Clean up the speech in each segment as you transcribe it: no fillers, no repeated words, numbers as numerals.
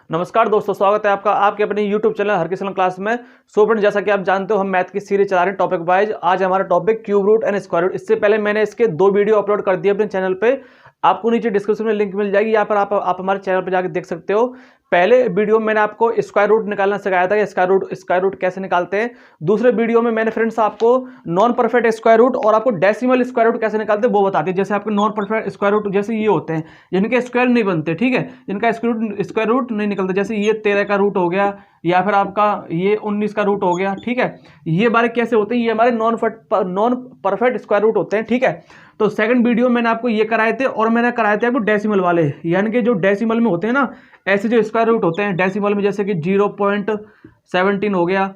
नमस्कार दोस्तों, स्वागत है आपका आपके अपने YouTube चैनल हर किसी क्लास में। सो फ्रेंड, जैसा कि आप जानते हो हम मैथ की सीरीज चला रहे हैं टॉपिक वाइज। आज हमारा topic cube root and square root. इससे पहले मैंने इसके 2 वीडियो अपलोड कर दिए अपने चैनल पे, आपको नीचे डिस्क्रिप्शन में लिंक मिल जाएगी, यहाँ पर आप हमारे चैनल पर जाकर देख सकते हो। पहले वीडियो में मैंने आपको स्क्वायर रूट निकालना सिखाया था, स्क्वायर रूट कैसे निकालते हैं। दूसरे वीडियो में मैंने फ्रेंड्स आपको नॉन परफेक्ट स्क्वायर रूट और आपको डेसिमल स्क्वायर रूट कैसे निकालते हैं वो बताते हैं। जैसे आपके नॉन परफेक्ट स्क्वायर रूट जैसे ये होते हैं जिनके स्क्वायर नहीं बनते, ठीक है, जिनका स्क्वायर रूट नहीं निकलता, जैसे ये 13 का रूट हो गया या फिर आपका ये 19 का रूट हो गया, ठीक है। ये हमारे कैसे होते हैं, ये हमारे नॉन परफेक्ट स्क्वायर रूट होते हैं, ठीक है। तो सेकंड वीडियो मैंने आपको ये कराए थे और मैंने कराए थे आपको डेसिमल वाले, यानी कि जो डेसिमल में होते हैं ना, ऐसे जो स्क्वायर रूट होते हैं डेसिमल में, जैसे कि 0.17 हो गया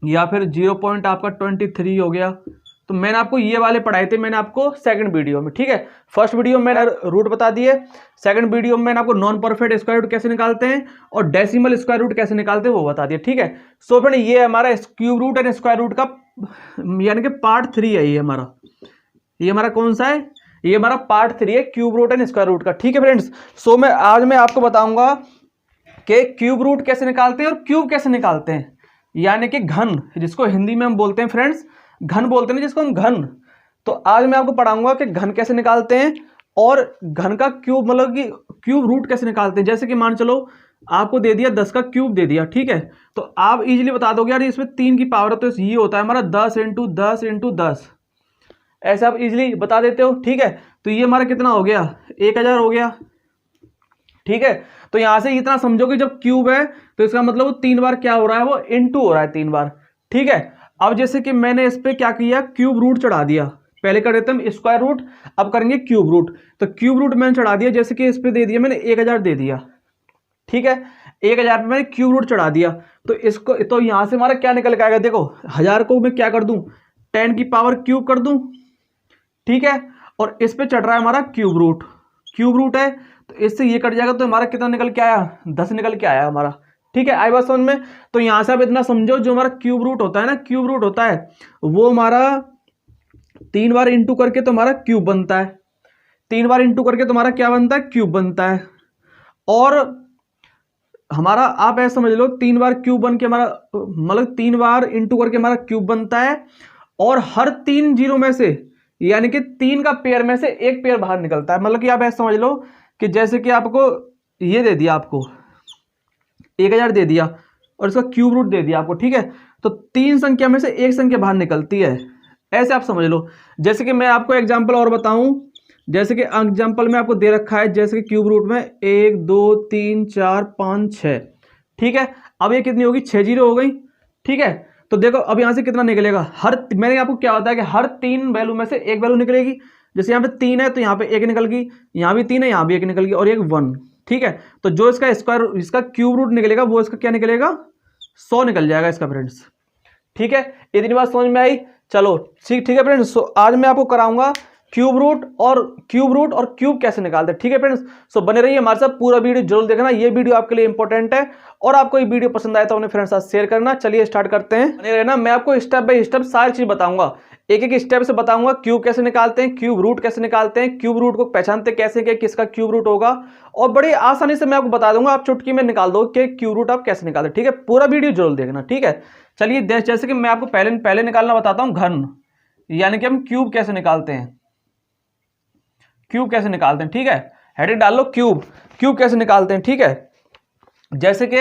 या फिर 0.23 हो गया। तो मैंने आपको ये वाले पढ़ाए थे, मैंने आपको सेकंड वीडियो में, ठीक है। फर्स्ट वीडियो में मैंने रूट बता दिए, सेकंड वीडियो में मैंने आपको नॉन परफेक्ट स्क्वायर रूट कैसे निकालते हैं और डेसिमल स्क्वायर रूट कैसे निकालते हैं वो बता दिया, ठीक है। सो फ्रेंड, ये हमारा cube root and square root का यानी कि पार्ट 3 है। ये हमारा कौन सा है, ये हमारा पार्ट 3 है cube root and square root का, ठीक है फ्रेंड्स। सो आज मैं आपको बताऊंगा कि क्यूब रूट कैसे निकालते हैं और क्यूब कैसे निकालते हैं, यानी कि घन, जिसको हिंदी में हम बोलते हैं फ्रेंड्स घन बोलते हैं, जिसको हम घन। तो आज मैं आपको पढ़ाऊंगा कि घन कैसे निकालते हैं और घन का क्यूब मतलब कि क्यूब रूट कैसे निकालते हैं। जैसे कि मान चलो आपको दे दिया 10 का क्यूब दे दिया, ठीक है, तो आप इजीली बता दोगे यार इसमें 3 की पावर है, तो ये होता है हमारा 10 × 10 × 10, ऐसे आप इजीली बता देते हो, ठीक है। तो ये हमारा कितना हो गया, 1000 हो गया, ठीक है। तो यहां से इतना समझो कि जब क्यूब है तो इसका मतलब वो 3 बार क्या हो रहा है, वो इनटू हो रहा है 3 बार, ठीक है। अब जैसे कि मैंने इस पे क्या किया, क्यूब रूट चढ़ा दिया। पहले कर देते हम स्क्वायर रूट, अब करेंगे क्यूब रूट। तो क्यूब रूट मैंने चढ़ा दिया, जैसे कि इस पे दे दिया मैंने 1000 दे दिया, ठीक है। 1000 पे मैंने क्यूब रूट चढ़ा दिया, तो इसको तो यहां से हमारा क्या निकल के आएगा, देखो 1000 को मैं क्या कर दूं, 10 की पावर क्यूब कर दूं, ठीक है। और इस पे चढ़ रहा है हमारा क्यूब रूट है, तो इससे ये कट जाएगा, तो हमारा कितना निकल के आया, 10 निकल के आया हमारा, ठीक है। आई बात समझ में। तो यहां से आप इतना समझो, जो हमारा क्यूब रूट होता है ना, क्यूब रूट होता है वो हमारा 3 बार इंटू करके तो हमारा क्यूब बनता है, 3 बार इंटू करके तो हमारा क्या बनता है, क्यूब बनता है। और हमारा आप ऐसा समझ लो 3 बार क्यूब बन के हमारा मतलब 3 बार इंटू करके हमारा क्यूब बनता है, और हर 3 जीरो में से यानी कि 3 का पेयर में से एक पेयर बाहर निकलता है। मतलब कि आप ऐसा समझ लो कि जैसे कि आपको ये दे दिया, आपको 1000 दे दिया और इसका क्यूब रूट दे दिया आपको, ठीक है। तो 3 संख्या में से एक संख्या बाहर निकलती है, ऐसे आप समझ लो। जैसे कि मैं आपको एग्जांपल और बताऊं, जैसे कि एग्जांपल में आपको दे रखा है, जैसे कि क्यूब रूट में 1 2 3 4 5 6, ठीक है। अब ये कितनी होगी, 6 जीरो हो गई, ठीक है। तो देखो अब यहां से कितना निकलेगा, मैंने आपको क्या बताया कि हर 3 वैल्यू में से एक वैल्यू निकलेगी। जैसे यहाँ पे 3 है तो यहाँ पे 1 निकल गई, यहाँ भी 3 है यहाँ भी 1 निकल गई और एक 1, ठीक है। तो जो इसका क्यूब रूट निकलेगा वो इसका क्या निकलेगा, 100 निकल जाएगा इसका फ्रेंड्स, ठीक है। इतनी बात समझ में आई, चलो ठीक है फ्रेंड्स। आज मैं आपको कराऊंगा क्यूब रूट और क्यूब कैसे निकालते हैं, ठीक है फ्रेंड्स। सो बने रहिए हमारे साथ, पूरा वीडियो जरूर देखना, ये वीडियो आपके लिए इंपॉर्टेंट है। और आपको ये वीडियो पसंद आए तो अपने फ्रेंड्स साथ शेयर करना। चलिए स्टार्ट करते हैं, बने रहना। मैं आपको स्टेप बाय स्टेप सारी चीज बताऊंगा, एक एक स्टेप से बताऊंगा क्यूब कैसे निकालते हैं, क्यूब रूट कैसे निकालते हैं, क्यूब रूट को पहचानते कैसे कि किसका क्यूब रूट होगा, और बड़ी आसानी से मैं आपको बता दूंगा, आप चुटकी में निकाल दो कि क्यूब रूट आप कैसे निकालते हैं, ठीक है। पूरा वीडियो जरूर देखना, ठीक है। चलिए जैसे कि मैं आपको पहले निकालना बताता हूं घन, यानी कि हम क्यूब कैसे निकालते हैं, ठीक है। हेडिंग डाल लो क्यूब कैसे निकालते हैं, ठीक है। जैसे कि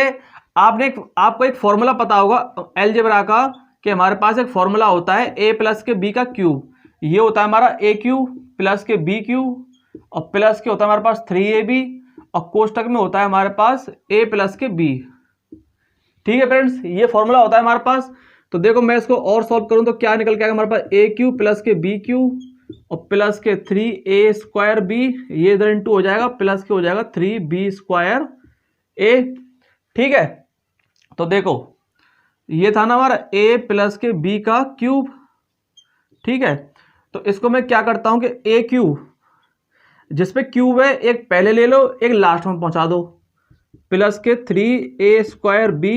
आपको एक फॉर्मूला पता होगा अलजेब्रा का, कि हमारे पास एक फॉर्मूला होता है a प्लस के b का क्यूब, ये होता है हमारा a क्यूब प्लस के b क्यूब और प्लस के होता है हमारे पास 3ab और कोष्टक में होता है हमारे पास a प्लस के b, ठीक है फ्रेंड्स। ये फॉर्मूला होता है हमारे पास। तो देखो मैं इसको और सॉल्व करूं तो क्या निकल के आएगा हमारे पास, a क्यूब प्लस के b क्यूब और प्लस के 3a² b, ये इधर इंटू हो जाएगा, प्लस के हो जाएगा 3b² a, ठीक है। तो देखो ये था ना हमारा a प्लस के b का क्यूब, ठीक है। तो इसको मैं क्या करता हूं कि a क्यूब, जिसपे क्यूब है एक पहले ले लो एक लास्ट में पहुंचा दो, प्लस के 3a² b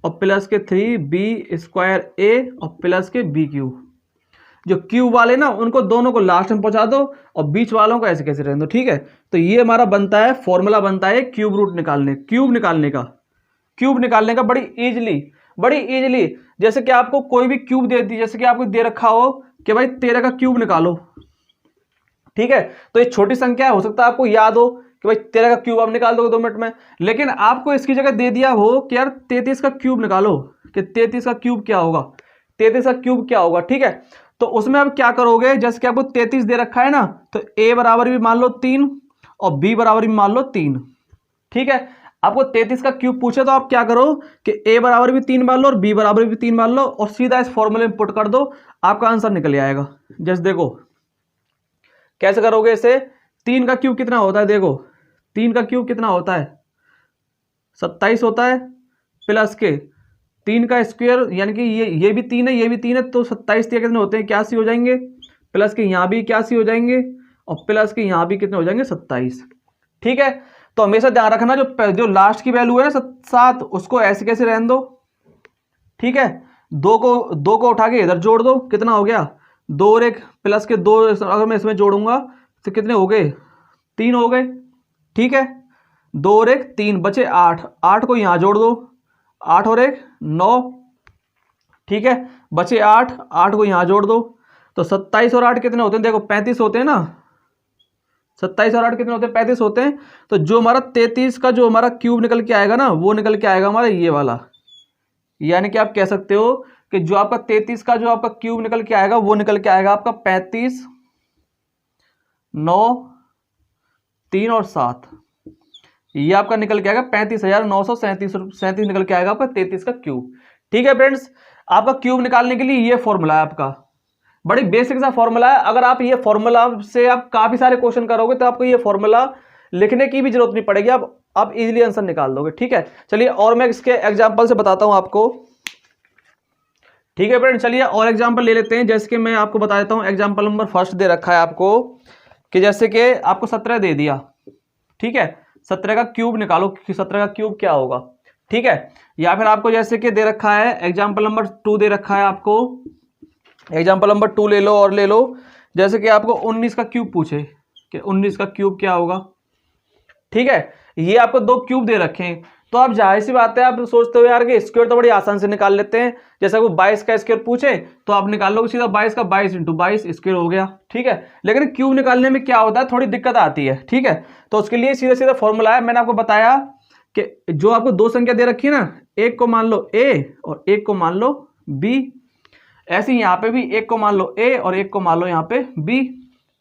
और प्लस के 3b² a और प्लस के b क्यूब। जो क्यूब वाले ना उनको दोनों को लास्ट में पहुंचा दो और बीच वालों को ऐसे कैसे रहने दो, ठीक है। तो ये हमारा बनता है, फॉर्मूला बनता है क्यूब रूट निकालने, क्यूब निकालने का बड़ी इजीली। जैसे कि आपको कोई भी क्यूब दे दी, जैसे कि आपको दे रखा हो कि भाई 13 का क्यूब निकालो, ठीक है। तो ये छोटी संख्या हो सकता है आपको याद हो कि भाई 13 का क्यूब आप निकाल दोगे 2 मिनट में, लेकिन आपको इसकी जगह दे दिया हो कि यार 33 का क्यूब निकालो, कि 33 का क्यूब क्या होगा, 33 का क्यूब क्या होगा, ठीक है। तो उसमें आप क्या करोगे, जैसे कि आपको 33 दे रखा है ना, तो a बराबर भी मान लो 3 और b बराबर भी मान लो 3, ठीक है। आपको 33 का क्यूब पूछे तो आप क्या करो कि a बराबर भी 3 मान लो और b बराबर भी 3 मान लो और सीधा इस फॉर्मूले में पुट कर दो, आपका आंसर निकल आएगा। जैसे देखो कैसे करोगे इसे, 3 का क्यूब कितना होता है, देखो 3 का क्यूब कितना होता है, 27 होता है, प्लस के 3 का स्क्वायर, यानी कि ये भी 3 है, ये भी 3 है, तो 27 कितने होते हैं, 81 हो जाएंगे, प्लस के यहाँ भी 81 हो जाएंगे और प्लस के यहाँ भी कितने हो जाएंगे, 27, ठीक है। तो हमेशा ध्यान रखना जो लास्ट की वैल्यू है ना 7, उसको ऐसे कैसे रहने दो, ठीक है। 2 को उठा के इधर जोड़ दो, कितना हो गया 2 और 1 प्लस के 2, अगर मैं इसमें जोड़ूंगा तो कितने हो गए, 3 हो गए, ठीक है। 2 और 1 3 बचे 8, 8 को यहाँ जोड़ दो, 8 और 1 9, ठीक है, बचे 8, 8 को यहाँ जोड़ दो, तो 27 और 8 कितने होते हैं, देखो 35 होते हैं ना, 27 और 8 कितने होते हैं, 35 होते हैं। तो जो हमारा 33 का जो हमारा क्यूब निकल के आएगा ना, वो निकल के आएगा हमारा ये वाला, यानी कि आप कह सकते हो कि जो आपका 33 का जो आपका क्यूब निकल के आएगा वो निकल के आएगा आपका 35 9 3 और 7, ये आपका निकल के आएगा 35,937 निकल के आएगा आपका 33 का क्यूब, ठीक है फ्रेंड्स। आपका क्यूब निकालने के लिए ये फॉर्मूला है आपका, बड़ी बेसिक सा फॉर्मूला है। अगर आप ये फॉर्मूला से आप काफी सारे क्वेश्चन करोगे तो आपको ये फॉर्मूला लिखने की भी जरूरत नहीं पड़ेगी, आप इजीली आंसर निकाल दोगे, ठीक है। चलिए और मैं इसके एग्जांपल से बताता हूं आपको, ठीक है फ्रेंड। चलिए और एग्जांपल ले लेते हैं, जैसे कि मैं आपको बता देता हूं। एग्जांपल नंबर फर्स्ट दे रखा है आपको कि जैसे कि आपको 17 दे दिया, ठीक है, 17 का क्यूब निकालो कि 17 का क्यूब क्या होगा, ठीक है। या फिर आपको जैसे कि दे रखा है एग्जांपल नंबर 2 दे रखा है आपको, एग्जांपल नंबर 2 ले लो और ले लो, जैसे कि आपको 19 का क्यूब पूछे कि 19 का क्यूब क्या होगा, ठीक है। ये आपको 2 क्यूब दे रखे हैं, तो आप जाहिर सी बात है आप सोचते हो यार कि स्क्वायर तो बड़ी आसान से निकाल लेते हैं, जैसे वो 22 का स्क्वायर पूछे तो आप निकाल लो सीधा 22 का 22 × 22 स्क्वायर हो गया, ठीक है। लेकिन क्यूब निकालने में क्या होता है, थोड़ी दिक्कत आती है, ठीक है। तो उसके लिए सीधा सीधा फॉर्मूला है, मैंने आपको बताया कि जो आपको 2 संख्या दे रखी है ना, एक को मान लो a और एक को मान लो b, ऐसे ही यहाँ पे भी एक को मान लो a और एक को मान लो यहाँ पे b,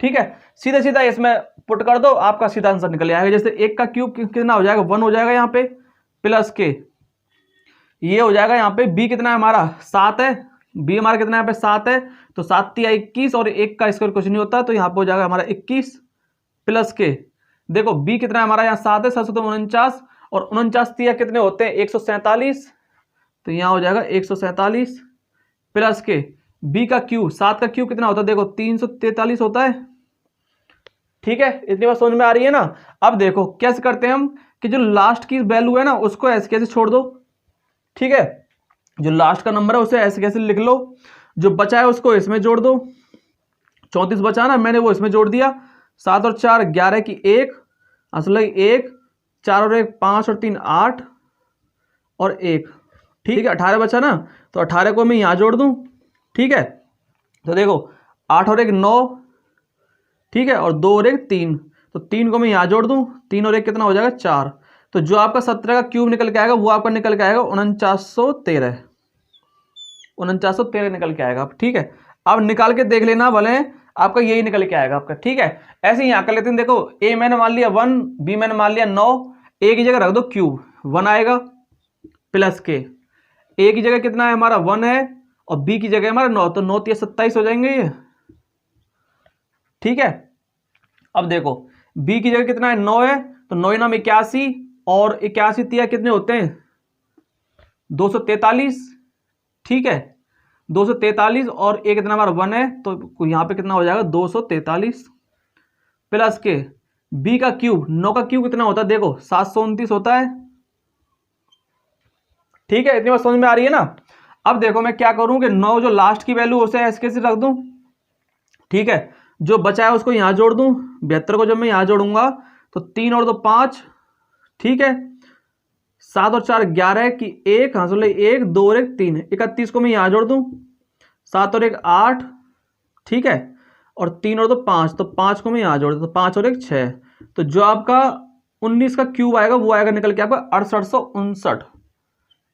ठीक है। सीधा सीधा इसमें पुट कर दो, आपका सीधा आंसर निकल आएगा। जैसे 1 का क्यूब कितना हो जाएगा, 1 हो जाएगा यहाँ पे, प्लस के ये हो जाएगा यहाँ पे b कितना है हमारा 7 है, b हमारा कितना है यहाँ पे 7 है, तो 7 × 21 और 1 का स्क्वायर कुछ नहीं होता, तो यहाँ पे हो जाएगा हमारा 21, प्लस के देखो b कितना है हमारा यहाँ 7 है, 7 तो 49 और 49 × कितने होते हैं 147, तो यहाँ हो जाएगा 147, प्लस के b का क्यूब, 7 का क्यूब कितना होता है, देखो 343 होता है, ठीक है। इतनी बात समझ में आ रही है ना। अब देखो कैसे करते हैं हम कि जो लास्ट की वैल्यू है ना उसको ऐसे कैसे छोड़ दो, ठीक है। जो लास्ट का नंबर है उसे ऐसे कैसे लिख लो, जो बचा है उसको इसमें जोड़ दो, 34 बचा ना, मैंने वो इसमें जोड़ दिया, 7 और 4 11 की 1, असल 1, 4 और 1 5 और 3 8 और 1, ठीक है। 18 बचा ना, तो 18 को मैं यहाँ जोड़ दूं, ठीक है। तो देखो 8 और 1 9, ठीक है, और 2 और 1 3, तो 3 को मैं यहाँ जोड़ दूं, 3 और 1 कितना हो जाएगा 4, तो जो आपका 17 का क्यूब निकल के आएगा वो आपका निकल के आएगा 4913 निकल के आएगा, ठीक है। अब निकाल के देख लेना, भले आपका यही निकल के आएगा आपका, ठीक है। ऐसे ही यहाँ कर लेते हैं, देखो a मैंने मान लिया 1, b मैंने मान लिया 9, a की जगह रख दो क्यूब 1 आएगा, प्लस के a की जगह कितना है हमारा 1 है और b की जगह हमारा 9, तो 9 × 27 हो जाएंगे ये, ठीक है। अब देखो b की जगह कितना है 9 है, तो 9 9 81 और 81 × कितने होते हैं 243, ठीक है, 243 और एक कितना हमारा 1 है, तो यहाँ पे कितना हो जाएगा 243, प्लस के b का क्यूब, 9 का क्यूब कितना होता है देखो 729 होता है, ठीक है। इतनी बात समझ में आ रही है ना। अब देखो मैं क्या करूं कि 9 जो लास्ट की वैल्यू उसे ऐसे कैसे रख दूं, ठीक है, जो बचा है उसको यहाँ जोड़ दूं, 72 को जब मैं यहाँ जोड़ूंगा तो 3 और 2 5, ठीक है, 7 और 4 11 की 1, हाँ 1 2 और 1 3, 31 को मैं यहाँ जोड़ दूं, 7 और 1 8, ठीक है, और 3 और 2 5, तो 5 को मैं यहाँ जोड़ दूं, तो 5 और 1 6, तो जो आपका 19 का क्यूब आएगा वो आएगा निकल के आपका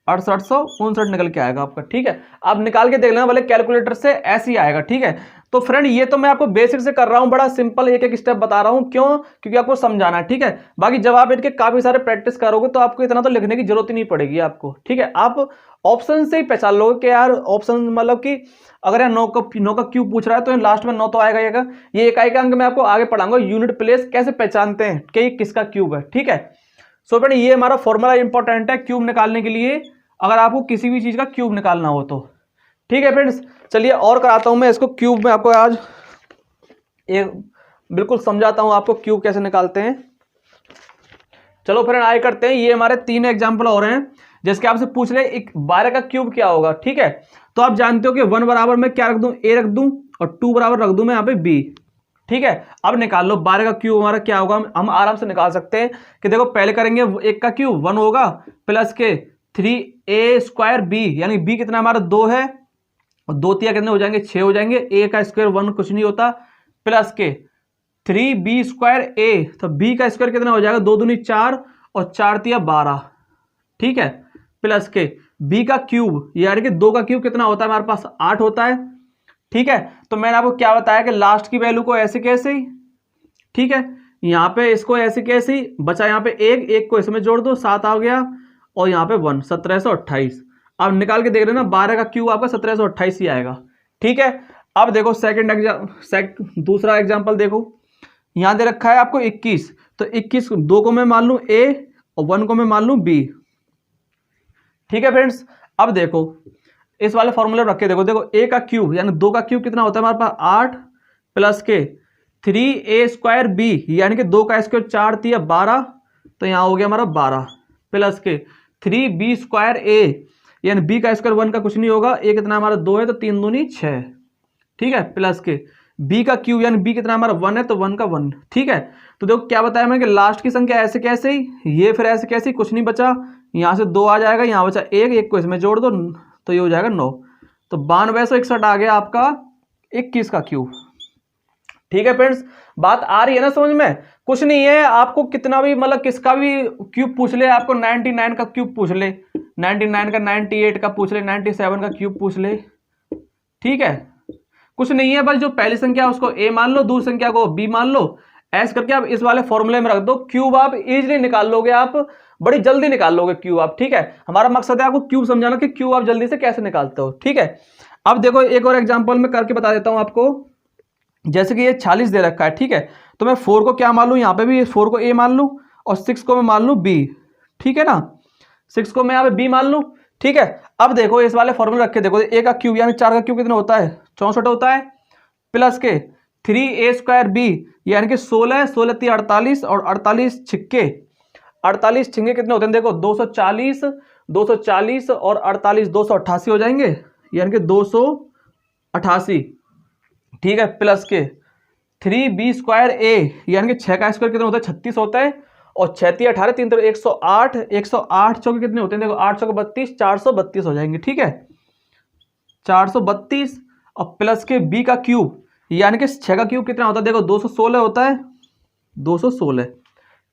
6859 निकल के आएगा आपका। ठीक है, आप निकाल के देख लेना वाले कैलकुलेटर से, ऐसे ही आएगा। ठीक है, तो फ्रेंड ये तो मैं आपको बेसिक से कर रहा हूं, बड़ा सिंपल एक एक स्टेप बता रहा हूं, क्यों? क्योंकि आपको समझाना है। ठीक है, बाकी जब आप इनके काफी सारे प्रैक्टिस करोगे तो आपको इतना तो लिखने की जरूरत ही नहीं पड़ेगी आपको। ठीक है, आप ऑप्शन से ही पहचान लोगे कि यार ऑप्शन मतलब कि अगर यार 9 का क्यूब पूछ रहा है तो लास्ट में 9 तो आएगा। ये इकाई का अंक मैं आपको आगे पढ़ाऊंगा, यूनिट प्लेस कैसे पहचानते हैं कि किसका क्यूब है। ठीक है, सो फ्रेंड ये हमारा फॉर्मूला इंपॉर्टेंट है क्यूब निकालने के लिए, अगर आपको किसी भी चीज का क्यूब निकालना हो तो। ठीक है फ्रेंड्स, चलिए और कराता हूं मैं इसको क्यूब में, आपको आज एक बिल्कुल समझाता हूं आपको क्यूब कैसे निकालते हैं। चलो फ्रेंड आगे करते हैं, ये हमारे 3 एग्जाम्पल और हैं जिसके आपसे पूछ ले 12 का क्यूब क्या होगा। ठीक है, तो आप जानते हो कि 1 बराबर मैं क्या रख दूं, ए रख दूं, और 2 बराबर रख दूं मैं यहाँ पे बी। ठीक है, अब निकाल लो 12 का क्यूब हमारा क्या होगा, हम आराम से निकाल सकते हैं कि देखो पहले करेंगे 1 का क्यूब 1 होगा, प्लस के 3a² b, यानी b कितना हमारा 2 है, और 2 तिया कितने हो जाएंगे 6 हो जाएंगे, a का स्क्वायर 1 कुछ नहीं होता, प्लस के 3b² a, तो b का स्क्वायर कितना हो जाएगा 2 दूनी 4 और 4 तिया 12। ठीक है, प्लस के b का क्यूब, यानी कि 2 का क्यूब कितना होता है हमारे पास 8 होता है। ठीक है, तो मैंने आपको क्या बताया कि लास्ट की वैल्यू को ऐसे कैसे ही, ठीक है, यहाँ पे इसको ऐसे कैसे ही बचा, यहाँ पे 1 को इसमें जोड़ दो 7 आ गया, और यहाँ पे 1 1728। अब निकाल के देख रहे ना 12 का क्यूब आपका 1728 ही आएगा। ठीक है, अब देखो दूसरा एग्जांपल देखो, यहाँ दे रखा है आपको 21, तो 21 2 को मैं मान लूं a और 1 को मैं मान लूं b। ठीक है फ्रेंड्स, अब देखो इस वाले फॉर्मूले रखे, देखो a का क्यूब यानी 2 का क्यूब कितना होता है हमारे पास 8, प्लस के 3a² b, यानी कि 2 का स्क्वायर 4 तिया 12, तो यहाँ हो गया हमारा 12, प्लस के 3b² a, यानी b का स्क्वायर 1 का कुछ नहीं होगा, a कितना हमारा 2 है तो 3 दूनी 6। ठीक है, प्लस के b का क्यूब यानी b कितना हमारा 1 है तो 1 का 1। ठीक है, तो देखो क्या बताया मैंने कि लास्ट की संख्या ऐसे कैसे ही, ये फिर ऐसे कैसे ही, कुछ नहीं बचा, यहाँ से 2 आ जाएगा, यहाँ बचा 1 को इसमें जोड़ दो तो ये हो जाएगा 9, तो 9261 आ गया आपका 21 का क्यूब। ठीक है फ्रेंड्स, बात आ रही है ना समझ में? कुछ नहीं है, आपको कितना भी मतलब किसका भी क्यूब पूछ ले, आपको 99 का क्यूब पूछ ले, 99 का, 98 का पूछ ले, 97 का क्यूब पूछ ले, ठीक है, कुछ नहीं है, बस जो पहली संख्या उसको a मान लो, दूसरी संख्या को b मान लो, ऐसे करके आप इस वाले फॉर्मूले में रख दो, क्यूब आप इजीली निकाल लोगे, आप बड़ी जल्दी निकाल लोगे क्यूब आप। ठीक है, हमारा मकसद है आपको क्यूब समझाना कि क्यूब आप जल्दी से कैसे निकालते हो। ठीक है, अब देखो एक और एग्जांपल में करके बता देता हूं आपको, जैसे कि ये 46 दे रखा है। ठीक है, तो मैं 4 को क्या मान लूं, यहाँ पे भी 4 को a मान लूं और 6 को मैं मान लूं b। ठीक है ना, 6 को मैं यहाँ पे b मान लूं। ठीक है, अब देखो इस वाले फॉर्मूले रखे, देखो a का क्यूब यानी 4 का क्यूब कितना होता है 64 होता है, प्लस के 3a² b, यानी कि 16 16 3 48 और 48 छिक्के कितने होते हैं, देखो 240 और 48 288 हो जाएंगे, यानी कि 288। ठीक है, प्लस के 3b² a, यानी कि 6 का स्क्वायर कितना होता है 36 होता है, और 6 3 18 3 108 108 चौके कितने होते हैं, देखो 8 चौके 32 432 हो जाएंगे। ठीक है, 432 और प्लस के b का क्यूब यानी कि 6 का क्यूब कितना होता है, देखो 216 होता है, 216।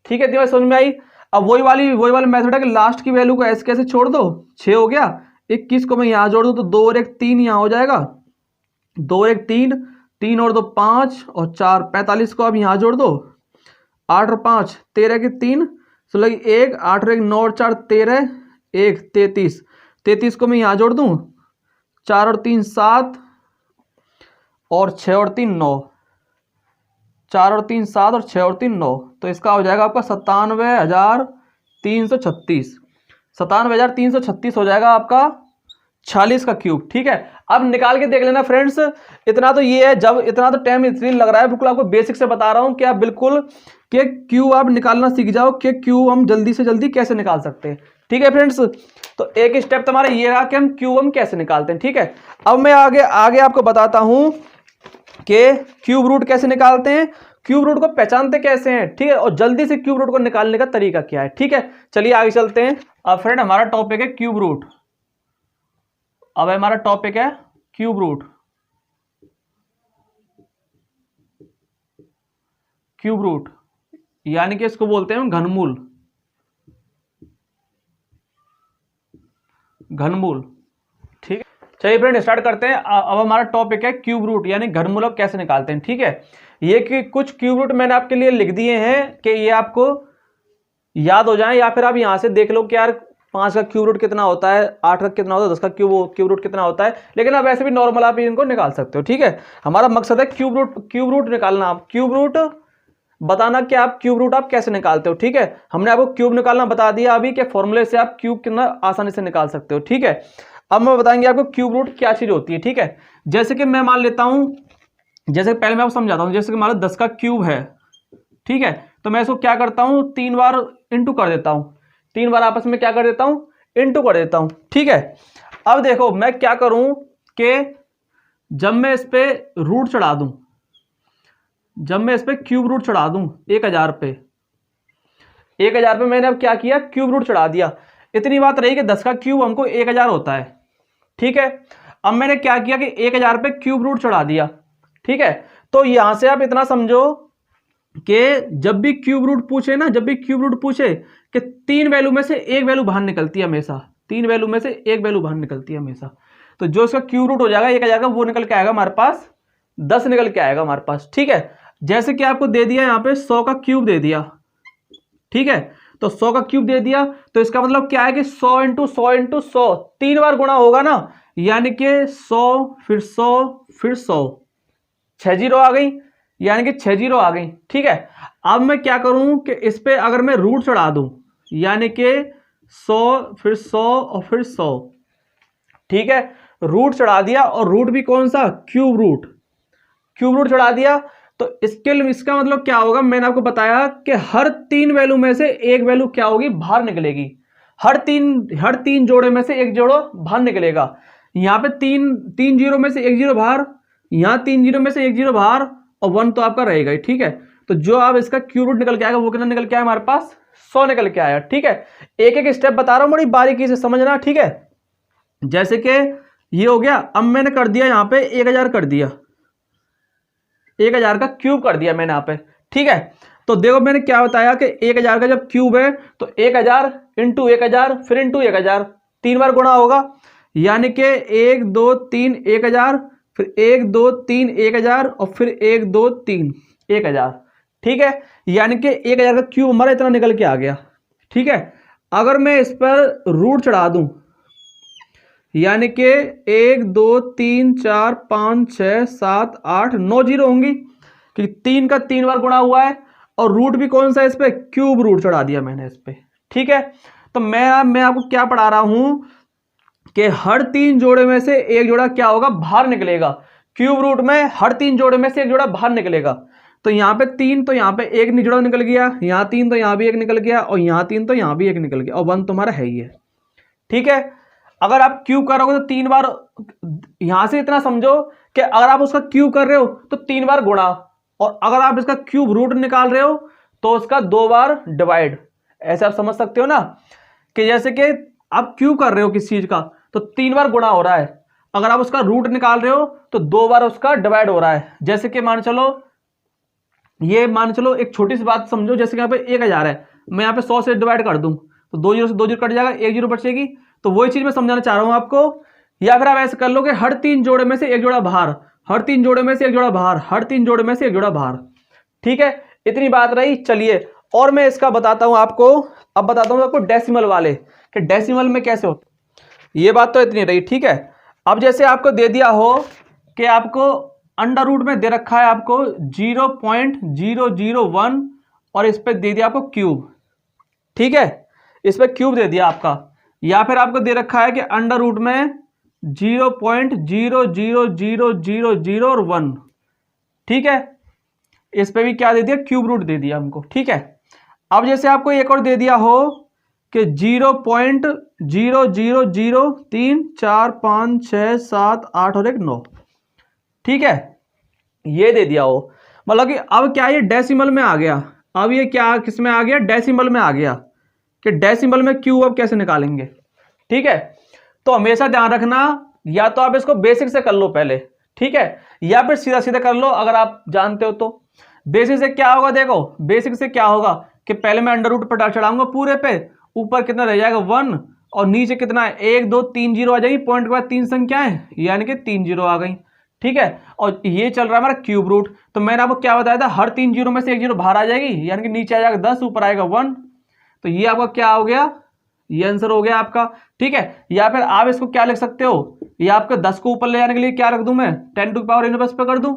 ठीक है, दिमाग समझ में आई? अब वही वाली मेथड है कि लास्ट की वैल्यू को ऐसे कैसे छोड़ दो, 6 हो गया, 21 को मैं यहाँ जोड़ दूं तो 2 और 1 3 यहाँ हो जाएगा, 2 और 1 3, 3 और 2 5 और 4 45 को अब यहाँ जोड़ दो, 8 और 5 13 के 3 16 की 1, 8 और 1 9 और 4 13, 1 33 को मैं यहाँ जोड़ दूं, 4 और 3 7 और 6 और 3 9, 4 और 3 7 और 6 और 3 9, तो इसका हो जाएगा आपका 97,336, 97,336 हो जाएगा आपका 46 का क्यूब। ठीक है, अब निकाल के देख लेना फ्रेंड्स, इतना तो ये है, जब इतना तो टाइम इसलिए लग रहा है, बिल्कुल आपको बेसिक से बता रहा हूं कि आप बिल्कुल कि क्यूब आप निकालना सीख जाओ कि क्यूब हम जल्दी से जल्दी कैसे निकाल सकते हैं। ठीक है फ्रेंड्स, तो एक स्टेप तुम्हारा ये रहा कि हम क्यूब हम कैसे निकालते हैं। ठीक है, अब मैं आगे आपको बताता हूं कि क्यूब रूट कैसे निकालते हैं, क्यूब रूट को पहचानते कैसे हैं, ठीक है, और जल्दी से क्यूब रूट को निकालने का तरीका क्या है, ठीक है। चलिए आगे चलते हैं। अब फ्रेंड हमारा टॉपिक है क्यूब रूट। अब हमारा टॉपिक है क्यूब रूट। क्यूब रूट यानी कि इसको बोलते हैं घनमूल। घनमूल, ठीक है। चलिए फ्रेंड स्टार्ट करते हैं। अब हमारा टॉपिक है क्यूब रूट यानी घनमूल अब कैसे निकालते हैं, ठीक है। ये कि कुछ क्यूब रूट मैंने आपके लिए लिख दिए हैं कि ये आपको याद हो जाए, या फिर आप यहां से देख लो कि यार 5 का क्यूब रूट कितना होता है, 8 का कितना होता है, 10 का क्यूब रूट कितना होता है, लेकिन आप ऐसे भी नॉर्मल आप इनको निकाल सकते हो, ठीक है। हमारा मकसद है क्यूब रूट निकालना। क्यूब रूट बताना कि आप क्यूब रूट आप कैसे निकालते हो, ठीक है। हमने आपको क्यूब निकालना बता दिया अभी के फॉर्मूले से आप क्यूब कितना आसानी से निकाल सकते हो, ठीक है। अब मैं बताएंगे आपको क्यूब रूट क्या चीज होती है, ठीक है। जैसे कि मैं मान लेता हूं, जैसे पहले मैं आपको समझाता हूं, जैसे कि मान लो 10 का क्यूब है, ठीक है, तो मैं इसको क्या करता हूं 3 बार इंटू कर देता हूं, 3 बार आपस में क्या कर देता हूं इंटू कर देता हूं, ठीक है। अब देखो मैं क्या करूं कि जब मैं इस पे रूट चढ़ा दूं, जब मैं इस पे क्यूब रूट चढ़ा दूं 1000 पे, 1000 पे मैंने अब क्या किया क्यूब रूट चढ़ा दिया। इतनी बात रही कि 10 का क्यूब हमको 1000 होता है, ठीक है। अब मैंने क्या किया कि 1000 पे क्यूब रूट चढ़ा दिया, ठीक है। तो यहां से आप इतना समझो कि जब भी क्यूब रूट पूछे ना, जब भी क्यूब रूट पूछे कि 3 वैल्यू में से एक वैल्यू बाहर निकलती है हमेशा, 3 वैल्यू में से एक वैल्यू बाहर निकलती है हमेशा। तो जो इसका क्यूब रूट हो जाएगा 1000 का वो निकल के आएगा हमारे पास 10 निकल के आएगा हमारे पास, ठीक है। जैसे कि आपको दे दिया यहाँ पे 100 का क्यूब दे दिया, ठीक है। तो 100 का क्यूब दे दिया तो इसका मतलब क्या है कि 100 इंटू 100 इंटू 100 3 बार गुणा होगा ना, यानी कि 100 फिर 100 फिर 100, 6 जीरो आ गई, यानी कि 6 जीरो आ गई, ठीक है। अब मैं क्या करूं कि इस पे अगर मैं रूट चढ़ा दूं, यानी कि 100 फिर 100 और फिर 100, ठीक है। रूट चढ़ा दिया और रूट भी कौन सा क्यूब रूट, क्यूब रूट चढ़ा दिया। तो इसका मतलब क्या होगा, मैंने आपको बताया कि हर 3 वैल्यू में से एक वैल्यू क्या होगी बाहर निकलेगी, हर तीन जोड़े में से एक जोड़ो बाहर निकलेगा। यहाँ पे तीन जीरो में से एक जीरो बाहर, यहाँ 3 जीरो में से एक जीरो बाहर, और 1 तो आपका रहेगा ही, ठीक है। तो जो आप इसका क्यूब रूट निकल के आएगा वो कितना निकल के आया हमारे पास 100 निकल के आया, ठीक है। एक एक स्टेप बता रहा हूं बड़ी बारीकी से समझना, ठीक है। जैसे कि ये हो गया, अब मैंने कर दिया यहाँ पे 1000 कर दिया, 1000 का क्यूब कर दिया मैंने यहाँ पे, ठीक है। तो देखो मैंने क्या बताया कि 1000 का जब क्यूब है तो 1000 इंटू 1000 फिर इंटू 1000 3 बार गुणा होगा, यानी कि 1 2 3 1000 फिर 1 2 3 1000 और फिर 1 2 3 1000, ठीक है। यानी कि 1000 का क्यूब हमारा इतना निकल के आ गया, ठीक है। अगर मैं इस पर रूट चढ़ा दूं, यानी कि 1 2 3 4 5 6 7 8 9 जीरो होंगी, क्योंकि 3 का 3 बार गुणा हुआ है, और रूट भी कौन सा है इस पे क्यूब रूट चढ़ा दिया मैंने इस पे, ठीक है। तो मैं आपको क्या पढ़ा रहा हूं कि हर 3 जोड़े में से एक जोड़ा क्या होगा बाहर निकलेगा, क्यूब रूट में हर 3 जोड़े में से एक जोड़ा बाहर निकलेगा। तो यहाँ पे 3 तो यहाँ पे एक जोड़ा निकल गया, यहाँ 3 तो यहाँ भी एक निकल गया, और यहाँ 3 तो यहाँ भी एक निकल गया, और 1 तुम्हारा है ही है, ठीक है। अगर आप क्यूब करोगे तो 3 बार, यहां से इतना समझो कि अगर आप उसका क्यूब कर रहे हो तो 3 बार गुणा, और अगर आप इसका क्यूब रूट निकाल रहे हो तो उसका 2 बार डिवाइड। ऐसे आप समझ सकते हो ना कि जैसे कि आप क्यूब कर रहे हो किसी चीज का तो 3 बार गुणा हो रहा है, अगर आप उसका रूट निकाल रहे हो तो 2 बार उसका डिवाइड हो रहा है। जैसे कि मान चलो एक छोटी सी बात समझो, जैसे कि यहाँ पे 1000 है, मैं यहाँ पे 100 से डिवाइड कर दूं तो 2 जीरो से 2 जीरो कट जाएगा, 1 जीरो बचेगी। तो वही चीज मैं समझाना चाह रहा हूं आपको। या फिर आप ऐसे कर लो कि हर 3 जोड़े में से एक जोड़ा बाहर, हर 3 जोड़े में से एक जोड़ा बाहर, हर 3 जोड़े में से एक जोड़ा बाहर, ठीक है। इतनी बात रही। चलिए और मैं इसका बताता हूं आपको, अब बताता हूं आपको डेसिमल वाले कि डेसिमल में कैसे होता। ये बात तो इतनी रही, ठीक है। अब जैसे आपको दे दिया हो कि आपको अंडर रूट में दे रखा है आपको 0.001 और इस पर दे दिया आपको क्यूब, ठीक है, इस पर क्यूब दे दिया आपका। या फिर आपको दे रखा है कि अंडर रूट में 0.00000 और 1, ठीक है, इस पे भी क्या दे दिया क्यूब रूट दे दिया हमको, ठीक है। अब जैसे आपको एक और दे दिया हो कि 0.000 3 4 5 6 7 8 और 1 9, ठीक है। ये दे दिया हो, मतलब कि अब क्या ये डेसिमल में आ गया, अब ये क्या किस में आ गया, डेसिमल में आ गया, कि डेसिमल में क्यूब अब कैसे निकालेंगे। ठीक है, तो हमेशा ध्यान रखना, या तो आप इसको बेसिक से कर लो पहले, ठीक है, या फिर सीधा सीधा कर लो अगर आप जानते हो तो। बेसिक से क्या होगा, देखो बेसिक से क्या होगा कि पहले मैं अंडर रूट पर चढ़ाऊंगा पूरे पे, ऊपर कितना रह जाएगा 1, और नीचे कितना है 1 2 3 जीरो आ जाएगी, पॉइंट के बाद 3 संख्याएं, यानी कि 3 जीरो आ गई। ठीक है, और ये चल रहा है हमारा क्यूब रूट, तो मैंने आपको क्या बताया था, हर 3 जीरो में से 1 जीरो बाहर आ जाएगी, यानी कि नीचे आ जाएगा 10, ऊपर आएगा 1, तो ये आपका क्या हो गया, ये आंसर हो गया आपका। ठीक है, या फिर आप इसको क्या लिख सकते हो, ये आपके 10 को ऊपर ले जाने के लिए क्या रख दूं मैं, 10 टू पावर इनवर्स पे कर दूं,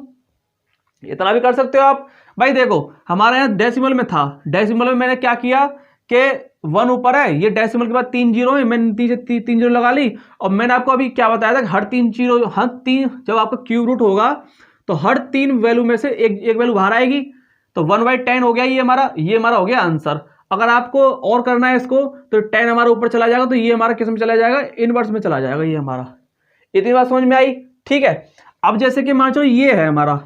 इतना भी कर सकते हो आप। भाई देखो हमारे यहाँ डेसिमल में था, डेसिमल में मैंने क्या किया कि 1 ऊपर है, ये डेसिमल के बाद 3 जीरो है, मैंने 3 जीरो लगा ली, और मैंने आपको अभी क्या बताया था कि हर 3 जीरो, हर 3 जब आपका क्यूब रूट होगा तो हर 3 वैल्यू में से एक वैल्यू बाहर आएगी, तो 1/10 हो गया ये हमारा हो गया आंसर। अगर आपको और करना है इसको तो 10 हमारा ऊपर चला जाएगा, तो ये हमारा किस में चला जाएगा, इनवर्स में चला जाएगा ये हमारा। इतनी बात समझ में आई। ठीक है, अब जैसे कि मान लो ये है हमारा,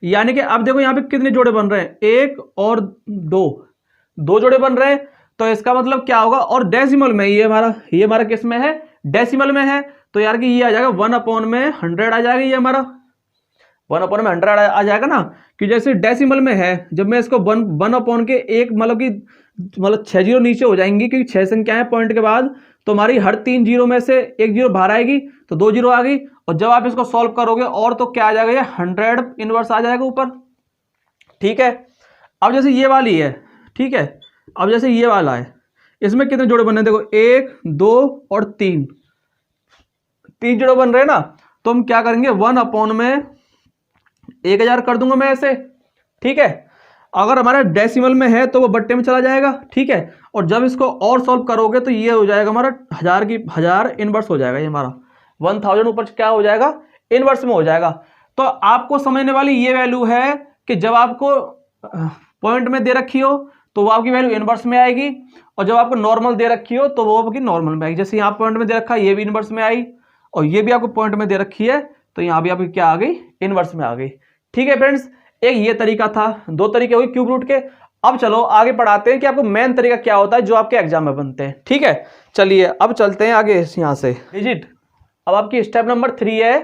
यानी कि अब देखो यहाँ पे कितने जोड़े बन रहे हैं, 1 और 2 जोड़े बन रहे हैं, तो इसका मतलब क्या होगा, और डेसिमल में ये हमारा किस में है, डेसिमल में है, तो यार कि ये आ जाएगा 1/100 आ जाएगा, ये हमारा 1/100 आ जाएगा ना, कि जैसे डेसिमल में है, जब मैं इसको 1 के एक मतलब 6 जीरो नीचे हो जाएंगी, क्योंकि 6 संख्या है पॉइंट के बाद, तो हमारी हर 3 जीरो में से 1 जीरो बाहर आएगी, तो 2 जीरो आ गई, और जब आप इसको सॉल्व करोगे और तो क्या आ जाएगा, ये 100 इनवर्स आ जाएगा ऊपर। ठीक है, अब जैसे ये वाली है, ठीक है, अब जैसे ये वाला है, इसमें कितने जोड़े बन रहे हैं, देखो 1 2 और 3 जोड़े बन रहे हैं ना, तो हम क्या करेंगे, 1/1000 कर दूंगा मैं ऐसे। ठीक है, अगर हमारा डेसिमल में है तो वो बट्टे में चला जाएगा। ठीक है, और जब इसको और सॉल्व करोगे तो ये हो जाएगा हमारा 1000 इनवर्स हो जाएगा, ये हमारा 1000 ऊपर क्या हो जाएगा, इनवर्स में हो जाएगा। तो आपको समझने वाली ये वैल्यू है कि जब आपको पॉइंट में दे रखी हो तो वो आपकी वैल्यू इनवर्स में आएगी, और जब आपको नॉर्मल दे रखी हो तो वो आपकी नॉर्मल में आएगी। जैसे यहाँ पॉइंट में दे रखा है, ये भी इनवर्स में आई, और ये भी आपको पॉइंट में दे रखी है, तो यहाँ भी आपकी क्या आ गई, इनवर्स में आ गई। ठीक है फ्रेंड्स, एक ये तरीका था, 2 तरीके हुए क्यूब रूट के। अब चलो आगे पढ़ाते हैं कि आपको मेन तरीका क्या होता है जो आपके एग्जाम में बनते हैं। ठीक है, चलिए अब चलते हैं आगे यहाँ से। डिजिट, अब आपकी स्टेप नंबर 3 है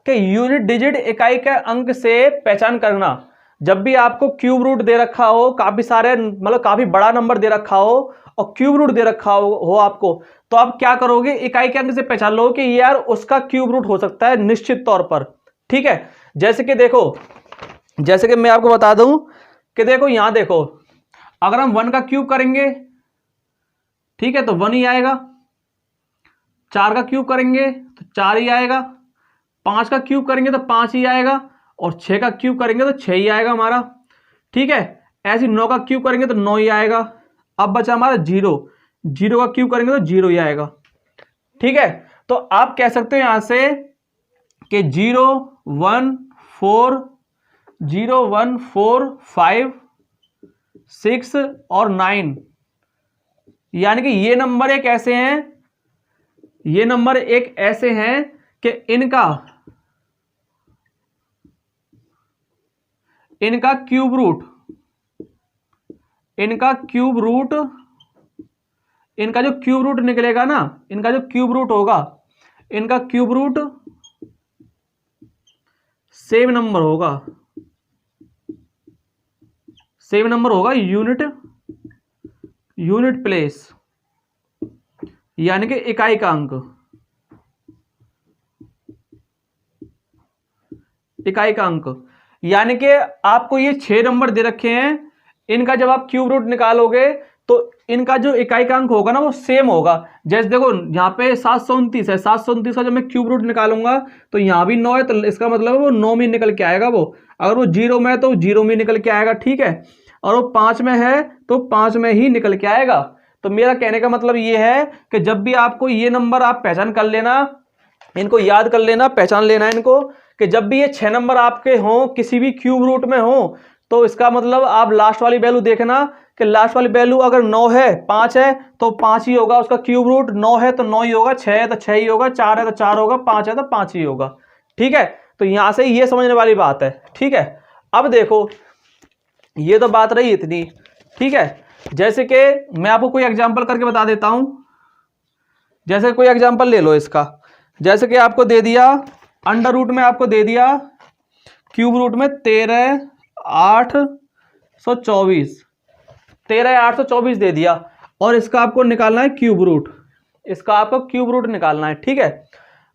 कि यूनिट डिजिट, इकाई के अंक से पहचान करना। जब भी आपको क्यूब रूट दे रखा हो, काफी सारे मतलब काफी बड़ा नंबर दे रखा हो और क्यूब रूट दे रखा हो आपको, तो आप क्या करोगे, इकाई के अंक से पहचान लो कि यार उसका क्यूब रूट हो सकता है निश्चित तौर पर। ठीक है, जैसे कि देखो, जैसे कि मैं आपको बता दूं कि देखो यहां देखो, अगर हम 1 का क्यूब करेंगे, ठीक है, तो 1 ही आएगा, 4 का क्यूब करेंगे तो 4 ही आएगा, 5 का क्यूब करेंगे तो 5 ही आएगा, और 6 का क्यूब करेंगे तो 6 ही आएगा हमारा। ठीक है, ऐसे 9 का क्यूब करेंगे तो 9 ही आएगा। अब बचा हमारा 0 का क्यूब करेंगे तो 0 ही आएगा। ठीक है, तो आप कह सकते हो यहां से कि 0 1 4 0 1 4 5 6 और 9, यानी कि ये नंबर एक ऐसे हैं, ये नंबर एक ऐसे हैं कि इनका क्यूब रूट, इनका जो क्यूब रूट निकलेगा ना, इनका जो क्यूब रूट होगा, इनका क्यूब रूट सेम नंबर होगा, यूनिट प्लेस, यानी कि इकाई का अंक, यानी कि आपको ये 6 नंबर दे रखे हैं, इनका जब आप क्यूब रूट निकालोगे तो इनका जो इकाई का अंक होगा ना वो सेम होगा। जैसे देखो यहाँ पे 729 है, 729 का जब मैं क्यूब रूट निकालूंगा तो यहाँ भी 9 है, तो इसका मतलब है वो 9 में निकल के आएगा वो। अगर वो 0 में है तो 0 में निकल के आएगा। ठीक है, और वो 5 में है तो 5 में ही निकल के आएगा। तो मेरा कहने का मतलब ये है कि जब भी आपको ये नंबर आप पहचान कर लेना, इनको याद कर लेना, पहचान लेना इनको, कि जब भी ये 6 नंबर आपके हों किसी भी क्यूब रूट में हो, तो इसका मतलब आप लास्ट वाली वैल्यू देखना कि लास्ट वाली वैल्यू अगर 9 है, 5 है तो 5 ही होगा उसका क्यूब रूट, 9 है तो 9 ही होगा, 6 है तो 6 ही होगा, 4 है तो 4 होगा, 5 है तो 5 ही होगा। ठीक है, तो यहां से ये समझने वाली बात है, ठीक है। अब देखो ये तो बात रही इतनी, ठीक है। जैसे कि मैं आपको कोई एग्जांपल करके बता देता हूं, जैसे कोई एग्जांपल ले लो इसका, जैसे कि आपको दे दिया अंडर रूट में, आपको दे दिया क्यूब रूट में 13,824, 13,824 दे दिया, और इसका आपको निकालना है क्यूब रूट, इसका आपको क्यूब रूट निकालना है, ठीक है।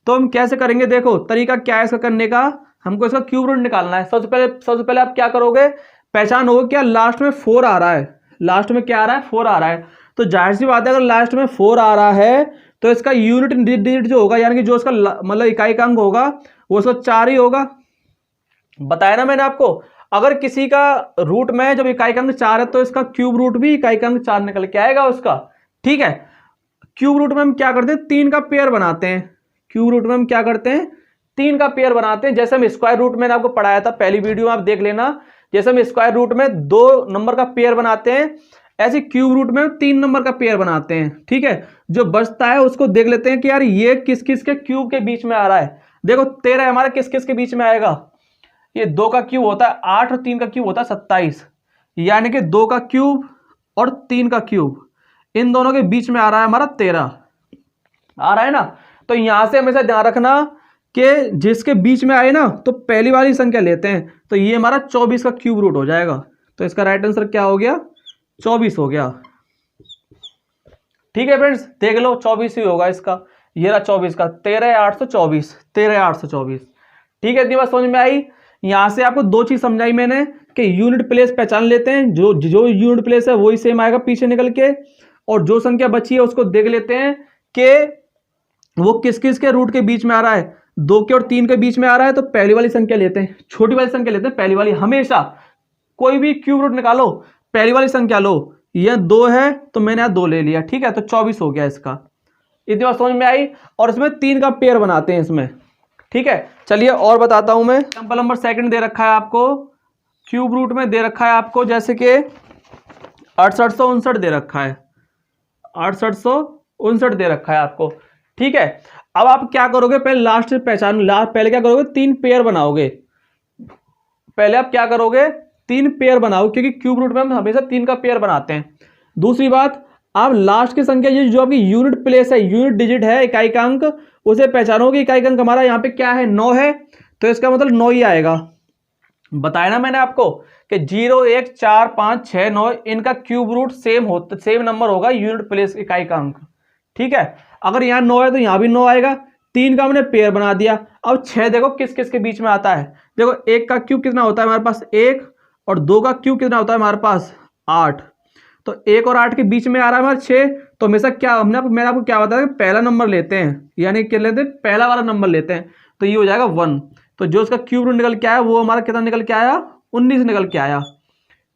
तो हम कैसे करेंगे, देखो तरीका क्या है इसका करने का, हमको इसका क्यूब रूट निकालना है। सबसे पहले आप क्या करोगे, पहचान होगा क्या लास्ट में 4 आ रहा है, लास्ट में क्या आ रहा है, 4 आ रहा है। तो जाहिर सी बात है अगर लास्ट में 4 आ रहा है तो इसका यूनिट डिजिट जो होगा, यानी कि जो इसका मतलब इकाई का अंक होगा वो इसका 4 ही होगा। बताया ना मैंने आपको, अगर किसी का रूट में जब इकाई का अंक 4 है तो इसका क्यूब रूट भी इकाई का अंक 4 निकल के आएगा उसका, ठीक है। क्यूब रूट में हम क्या करते हैं, 3 का पेयर बनाते हैं। क्यूब रूट में हम क्या करते हैं, 3 का पेयर बनाते हैं। जैसे हम स्क्वायर रूट में आपको पढ़ाया था, पहली वीडियो में आप देख लेना, जैसे हम स्क्वायर रूट में 2 नंबर का पेयर बनाते हैं, ऐसे क्यूब रूट में 3 नंबर का पेयर बनाते हैं, ठीक है। जो बचता है उसको देख लेते हैं कि यार ये किस किस के क्यूब के बीच में आ रहा है। देखो 13 हमारा किस किस के बीच में आएगा, ये 2 का क्यूब होता है 8 और 3 का क्यूब होता है 27, यानी कि 2 का क्यूब और 3 का क्यूब, इन दोनों के बीच में आ रहा है हमारा 13 आ रहा है ना। तो यहां से हमेशा ध्यान रखना कि जिसके बीच में आए ना तो पहली वाली संख्या लेते हैं, तो ये हमारा 24 का क्यूब रूट हो जाएगा। तो इसका राइट आंसर क्या हो गया, 24 हो गया, ठीक है फ्रेंड्स। देख लो 24 ही होगा इसका, ये रहा 24 का, 13,824, 13,824, ठीक है। इतनी बात समझ में आई। यहां से आपको 2 चीज समझाई मैंने कि यूनिट प्लेस पहचान लेते हैं, जो यूनिट प्लेस है वही सेम आएगा पीछे निकल के, और जो संख्या बची है उसको देख लेते हैं कि वो किस किस के रूट के बीच में आ रहा है। 2 के और 3 के बीच में आ रहा है तो पहली वाली संख्या लेते हैं, छोटी वाली संख्या लेते हैं पहली वाली। हमेशा कोई भी क्यूब रूट निकालो पहली वाली संख्या लो, यह 2 है तो मैंने यहां 2 ले लिया, ठीक है। तो 24 हो गया इसका, इतनी बात समझ में आई। और इसमें 3 का पेयर बनाते हैं इसमें, ठीक है। चलिए और बताता हूं मैं। एग्जांपल नंबर 2 दे रखा है आपको, क्यूब रूट में दे रखा है आपको जैसे कि 6859 दे रखा है, 6859 दे रखा है आपको, ठीक है। अब आप क्या करोगे, पहले लास्ट से पहचान, पहले क्या करोगे, 3 पेयर बनाओगे। पहले आप क्या करोगे, 3 पेयर बनाओ, क्योंकि क्यूब रूट में हम हमेशा 3 का पेयर बनाते हैं। दूसरी बात, आप लास्ट की संख्या ये जो आपकी यूनिट प्लेस है, यूनिट डिजिट है, इकाई का अंक, उसे पहचानोगे। इकाई का अंक हमारा यहाँ पे क्या है, 9 है, तो इसका मतलब 9 ही आएगा। बताया ना मैंने आपको कि 0, 1, 4, 5, 6, 9 इनका क्यूब रूट सेम नंबर होगा यूनिट प्लेस इकाई का अंक, ठीक है। अगर यहाँ 9 है तो यहाँ भी 9 आएगा। 3 का हमने पेयर बना दिया। अब 6 देखो किस किस के बीच में आता है। देखो 1 का क्यूब कितना होता है हमारे पास, 1, और 2 का क्यूब कितना होता है हमारे पास, 8। तो 1 और 8 के बीच में आ रहा है हमारा 6। तो हमेशा क्या मैंने आपको क्या बताया, पहला नंबर लेते हैं, यानी क्या लेते हैं, पहला वाला नंबर लेते हैं, तो ये हो जाएगा 1। तो जो उसका क्यूब रूट निकल के आया वो हमारा कितना निकल के आया, 19 निकल के आया,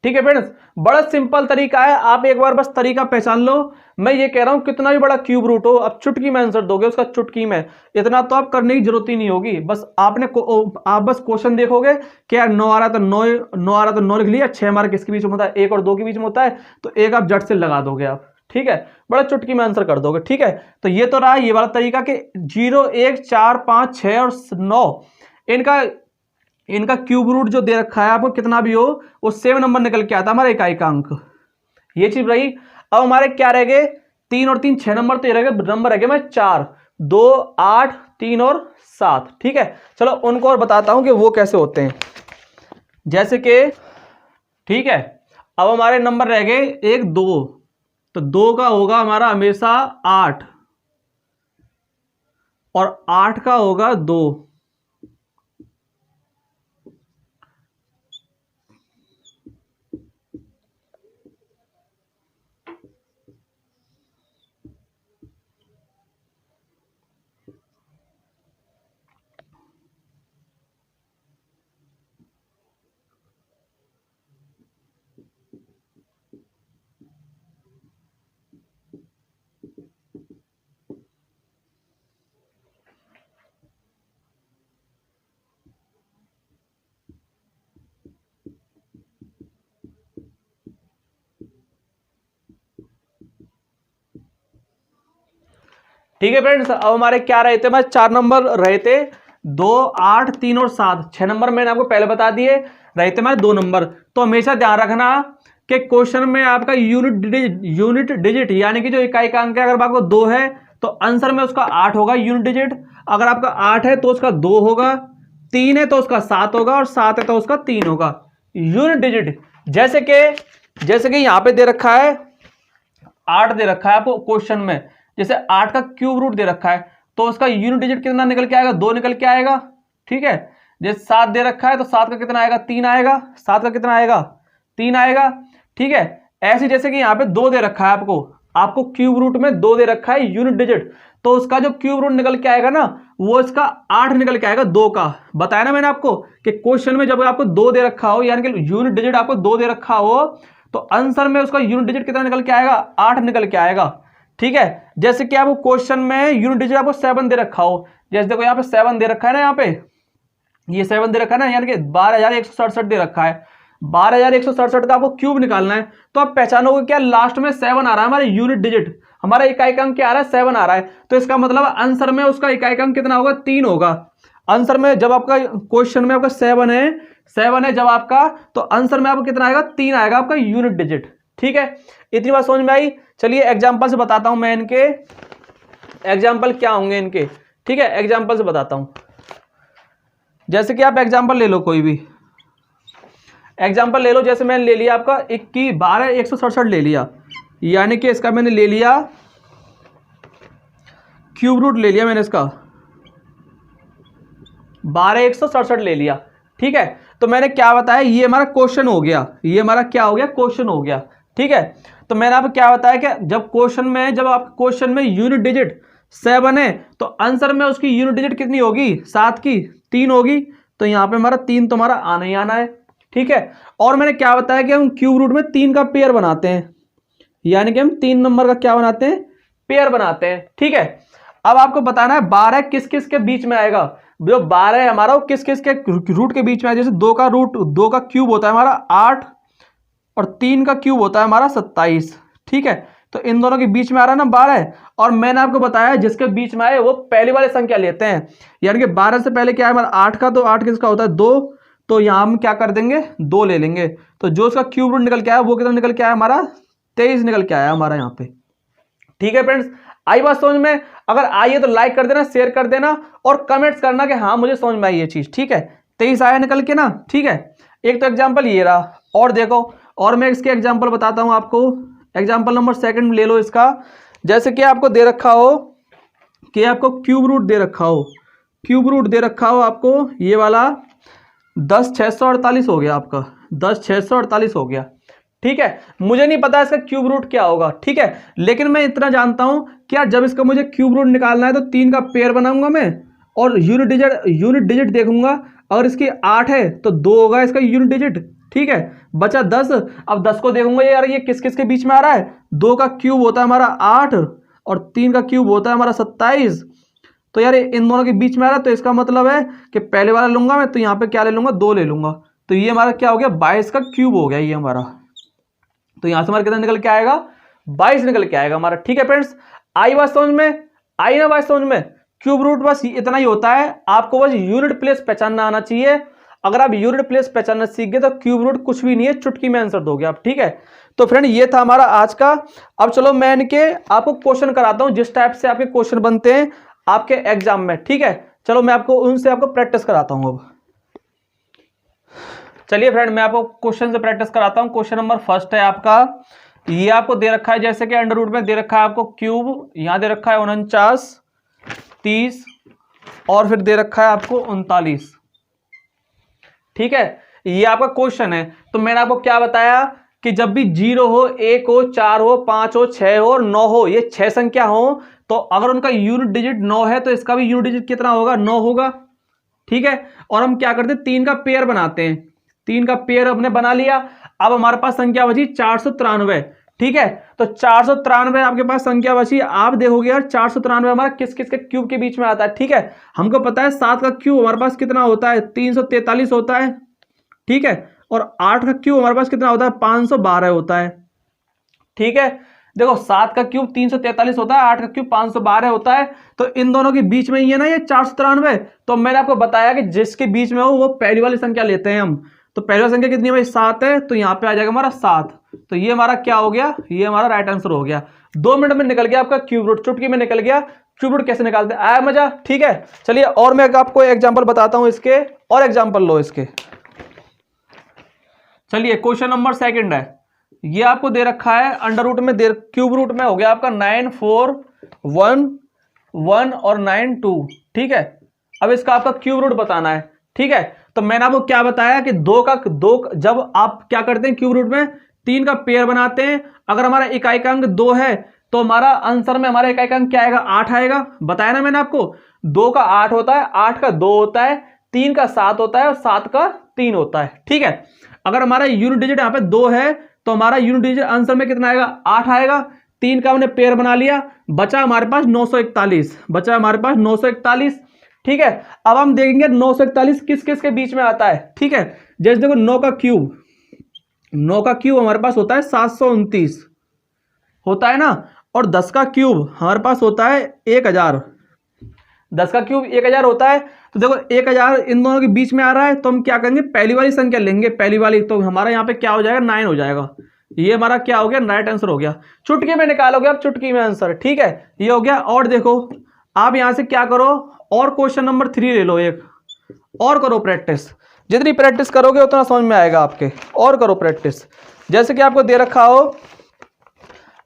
ठीक है फ्रेंड्स। बड़ा सिंपल तरीका है, आप एक बार बस तरीका पहचान लो। मैं ये कह रहा हूं कितना भी बड़ा क्यूब रूट हो, आप चुटकी में आंसर दोगे उसका, चुटकी में। इतना तो आप करने की जरूरत ही नहीं होगी, बस आप बस क्वेश्चन देखोगे कि यार 9 आ रहा तो 9 आ रहा तो 9 लिख लिया, 6 हमारा किसके बीच में होता है, 1 और 2 के बीच में होता है, तो 1 आप झट से लगा दोगे आप, ठीक है। बड़ा चुटकी में आंसर कर दोगे, ठीक है। तो ये तो रहा ये वाला तरीका कि 0, 1, 4, 5, 6 और 9 इनका क्यूब रूट जो दे रखा है आपको कितना भी हो वो सेम नंबर निकल के आता है हमारा इकाई का अंक, ये चीज रही। अब हमारे क्या रह गए, 3 और 3 6 नंबर, तो ये रह गए नंबर रह गए मैं 4, 2, 8, 3 और 7, ठीक है। चलो उनको और बताता हूं कि वो कैसे होते हैं। जैसे कि ठीक है, अब हमारे नंबर रह गए 1, 2, तो 2 का होगा हमारा हमेशा 8 और 8 का होगा 2। ठीक है फ्रेंड्स, अब हमारे क्या रहे थे, हमारे 4 नंबर रहे थे। 2, 8, 3 और 7, 6 नंबर मैंने आपको पहले बता दिए, रहते हमारे 2 नंबर। तो हमेशा ध्यान रखना कि क्वेश्चन में आपका यूनिट डिजिट यानी कि जो इकाई का अंक है, अगर आपको 2 है तो आंसर में उसका 8 होगा यूनिट डिजिट। अगर आपका 8 है तो उसका 2 होगा, 3 है तो उसका 7 होगा, और 7 है तो उसका 3 होगा यूनिट डिजिट। जैसे कि यहां पे दे रखा है 8 दे रखा है आपको क्वेश्चन में, जैसे 8 का क्यूब रूट दे रखा है तो उसका यूनिट डिजिट कितना निकल के आएगा, 2 निकल के आएगा। ठीक है, जैसे 7 दे रखा है तो 7 का कितना आएगा, 3 आएगा। 7 का कितना आएगा, 3 आएगा। ठीक है, ऐसे जैसे कि यहाँ पे 2 दे रखा है आपको क्यूब रूट में 2 दे रखा है यूनिट डिजिट, तो उसका जो क्यूब रूट निकल के आएगा ना वो इसका 8 निकल के आएगा 2 का। बताया ना मैंने आपको कि क्वेश्चन में जब आपको 2 दे रखा हो यानी कि यूनिट डिजिट आपको 2 दे रखा हो तो आंसर में उसका यूनिट डिजिट कितना निकल के आएगा, 8 निकल के आएगा। ठीक है, जैसे कि आपको क्वेश्चन में यूनिट डिजिट आपको 7 दे रखा हो, जैसे देखो यहाँ पे 7 दे रखा है ना, यहाँ पे ये 7 दे रखा है ना, यानी कि 12,167 दे रखा है। 12,167 का आपको क्यूब निकालना है तो आप पहचानोगे क्या, लास्ट में 7 आ रहा है हमारे यूनिट डिजिट, हमारा इकाई का अंक क्या आ रहा है, 7 आ रहा है। तो इसका मतलब आंसर में उसका इकाई का अंक कितना होगा, 3 होगा। आंसर में जब आपका क्वेश्चन में आपका 7 है जब आपका, तो आंसर में आपको कितना आएगा, 3 आएगा आपका यूनिट डिजिट। ठीक है, इतनी बात समझ में आई। चलिए एग्जाम्पल से बताता हूं मैं इनके एग्जाम्पल क्या होंगे इनके। ठीक है, एग्जाम्पल से बताता हूं। जैसे कि आप एग्जाम्पल ले लो, कोई भी एग्जाम्पल ले लो। जैसे मैंने ले लिया आपका 12,167 ले लिया, यानी कि इसका मैंने ले लिया क्यूब रूट ले लिया मैंने, इसका 12,167 ले लिया। ठीक है, तो मैंने क्या बताया, ये हमारा क्वेश्चन हो गया, ये हमारा क्या हो गया, क्वेश्चन हो गया। ठीक है, तो मैंने आपको क्या बताया कि जब आपके क्वेश्चन में यूनिट डिजिट 7 है तो आंसर में उसकी यूनिट डिजिट कितनी होगी, 7 की 3 होगी। तो यहां पे हमारा 3 तो हमारा आना ही आना है। ठीक है, और मैंने क्या बताया कि हम क्यूब रूट में 3 का पेयर बनाते हैं, यानी कि हम 3 नंबर का क्या बनाते हैं, पेयर बनाते हैं। ठीक है, अब आपको बताना है 12 किस किस के बीच में आएगा। जो 12 है हमारा वो किस किस के रूट के बीच में आएगा। जैसे 2 का क्यूब होता है हमारा 8 और 3 का क्यूब होता है हमारा 27। ठीक है, तो इन दोनों के बीच में आ रहा है ना 12, और मैंने आपको बताया जिसके बीच में आए वो पहली वाली संख्या लेते हैं, यानी कि 12 से पहले क्या है हमारा 8 का, तो 8 किसका होता है 2, तो यहां हम क्या कर देंगे 2 ले लेंगे। तो जो उसका क्यूब रूट निकल के आया वो कितना निकल के आया हमारा, 23 निकल के आया हमारा यहाँ पे। ठीक है फ्रेंड्स, आई बात समझ में? अगर आई है तो लाइक कर देना, शेयर कर देना और कमेंट्स करना कि हाँ मुझे समझ में आई ये चीज। ठीक है, 23 आया निकल के ना। ठीक है, एक तो एग्जाम्पल ये रहा, और देखो और मैं इसके एग्जाम्पल बताता हूं आपको। एग्जाम्पल नंबर 2 ले लो इसका। जैसे कि आपको दे रखा हो कि आपको क्यूब रूट दे रखा हो, क्यूब रूट दे रखा हो आपको ये वाला 10,648 हो गया आपका, 10,648 हो गया। ठीक है, मुझे नहीं पता इसका क्यूब रूट क्या होगा। ठीक है, लेकिन मैं इतना जानता हूं कि यार जब इसका मुझे क्यूब रूट निकालना है तो 3 का पेयर बनाऊंगा मैं और यूनिट डिजिट देखूंगा। अगर इसकी 8 है तो 2 होगा इसका यूनिट डिजिट। ठीक है, बचा 10। अब 10 को देखूंगा यार ये किस किस के बीच में आ रहा है। 2 का क्यूब होता है हमारा 8 और 3 का क्यूब होता है हमारा 27। तो यार इन दोनों के बीच में आ रहा है, तो इसका मतलब है कि पहले वाला लूंगा मैं, तो यहाँ पे क्या ले लूंगा, 2 ले लूंगा। तो ये हमारा क्या हो गया, 22 का क्यूब हो गया ये हमारा। तो यहां से हमारा कितना निकल के आएगा, 22 निकल के आएगा हमारा। ठीक है फ्रेंड्स, आई बात समझ में? आई ना बात समझ में? क्यूब रूट बस इतना ही होता है, आपको बस यूनिट प्लेस पहचानना आना चाहिए। अगर आप यूनिट प्लेस पहचानना सीख गए तो क्यूब रूट कुछ भी नहीं है, चुटकी में आंसर दोगे आप। ठीक है, तो फ्रेंड ये था हमारा आज का। अब चलो मैं इनके आपको क्वेश्चन कराता हूं, जिस टाइप से आपके क्वेश्चन बनते हैं आपके एग्जाम में। ठीक है, चलो मैं आपको उनसे आपको प्रैक्टिस कराता हूं। अब चलिए फ्रेंड मैं आपको क्वेश्चन से प्रैक्टिस कराता हूं। क्वेश्चन नंबर 1 है आपका, ये आपको दे रखा है जैसे कि अंडर रूट में दे रखा है आपको क्यूब, यहां दे रखा है 49, 30 और फिर दे रखा है आपको 39। ठीक है, ये आपका क्वेश्चन है। तो मैंने आपको क्या बताया कि जब भी 0 हो, 1 हो, 4 हो, 5 हो, 6 हो और 9 हो, ये 6 संख्या हो, तो अगर उनका यूनिट डिजिट 9 है तो इसका भी यूनिट डिजिट कितना होगा, 9 होगा। ठीक है, और हम क्या करते हैं, 3 का पेयर बनाते हैं। 3 का पेयर हमने बना लिया। अब हमारे पास संख्या बची 493। ठीक है, तो 493 आपके पास संख्या बची। आप देखोगे यार 493 हमारा किस किस के क्यूब के बीच में आता है। ठीक है, हमको पता है 7 का क्यूब हमारे पास कितना होता है, 343 होता है। ठीक है, और 8 का क्यूब हमारे पास कितना होता है, 512 होता है। ठीक है, देखो 7 का क्यूब 343 होता है, 8 का क्यूब 512 होता है, तो इन दोनों के बीच में ही है ना ये 493। तो मैंने आपको बताया कि जिसके बीच में हो वो पहली वाली संख्या लेते हैं हम। तो पहली वाली संख्या कितनी है भाई 7 है, तो यहाँ पे आ जाएगा हमारा 7। तो ये हमारा क्या हो गया, ये हमारा राइट आंसर हो गया। 2 मिनट में निकल गया आपका क्यूब रूट, चुटकी में निकल गया क्यूब रूट कैसे निकालते हैं। आया मजा, ठीक है। चलिए और मैं आपको एग्जाम्पल बताता हूं इसके, और एग्जाम्पल लो इसके। चलिए क्वेश्चन नंबर 2 है, ये आपको दे रखा है अंडर रूट में, क्यूब रूट में हो गया आपका 9 4 1 1 और 9 2, ठीक है। अब इसका आपका क्यूब रूट बताना है, ठीक है। तो मैंने आपको क्या बताया कि दो जब आप क्या करते हैं क्यूब रूट में 3 का पेयर बनाते हैं, अगर हमारा इकाई का अंक 2 है तो हमारा आंसर में हमारा इकाई का अंक क्या आएगा 8 आएगा। बताया ना मैंने आपको, 2 का 8 होता है, 8 का 2 होता है, 3 का 7 होता है और 7 का 3 होता है, ठीक है। अगर हमारा यूनिट डिजिट यहाँ पे 2 है तो हमारा यूनिट डिजिट आंसर में कितना आएगा 8 आएगा। 3 का हमने पेयर बना लिया, बचा हमारे पास 941, बचा हमारे पास 941, ठीक है। अब हम देखेंगे 941 किस किस के बीच में आता है, ठीक है। जैसे देखो 9 का क्यूब हमारे पास होता है 729 होता है ना, और 10 का क्यूब हमारे पास होता है 1000, 10 का क्यूब 1000 होता है। तो देखो 1000 इन दोनों के बीच में आ रहा है, तो हम क्या करेंगे पहली वाली संख्या लेंगे, पहली वाली, तो हमारा यहाँ पे क्या हो जाएगा 9 हो जाएगा। ये हमारा क्या हो गया राइट आंसर हो गया। चुटकी में निकालोगे आप, चुटकी में आंसर, ठीक है, ये हो गया। और देखो आप यहां से क्या करो, और क्वेश्चन नंबर 3 ले लो, एक और करो प्रैक्टिस, जितनी प्रैक्टिस करोगे उतना समझ में आएगा आपके। और करो प्रैक्टिस, जैसे कि आपको दे रखा हो,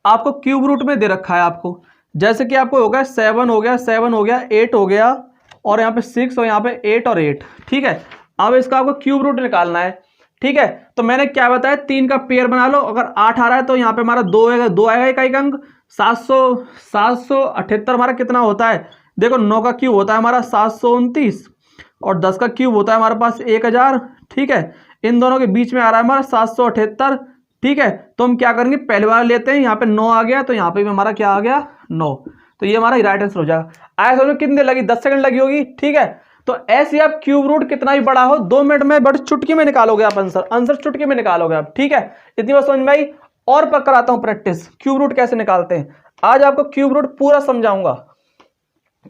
आपको क्यूब रूट में दे रखा है आपको, जैसे कि आपको हो गया 7 हो गया, 7 हो गया, 8 हो गया, और यहाँ पे 6 और यहाँ पे 8 और 8, ठीक है। अब इसका आपको क्यूब रूट निकालना है, ठीक है। तो मैंने क्या बताया 3 का पेयर बना लो, अगर 8 आ रहा है तो यहाँ पे हमारा 2 आएगा, 2 आएगा इकाई का अंक। 778 हमारा कितना होता है, देखो 9 का क्यूब होता है हमारा 729 और 10 का क्यूब होता है हमारे पास 1000, ठीक है। इन दोनों के बीच में आ रहा है हमारा 778, ठीक है। तो हम क्या करेंगे पहले वाला लेते हैं, यहाँ पे 9 आ गया तो यहाँ पे भी हमारा क्या आ गया 9, तो ये हमारा राइट आंसर हो जाएगा। आया समझ में कितनी देर लगी, 10 सेकंड लगी होगी, ठीक है। तो ऐसे आप क्यूब रूट कितना ही बड़ा हो 2 मिनट में बट चुटकी में निकालोगे आप आंसर चुटकी में निकालोगे आप, ठीक है। इतनी बात समझ में आई। और पर कराता हूं प्रैक्टिस क्यूब रूट कैसे निकालते हैं। आज आपको क्यूब रूट पूरा समझाऊंगा,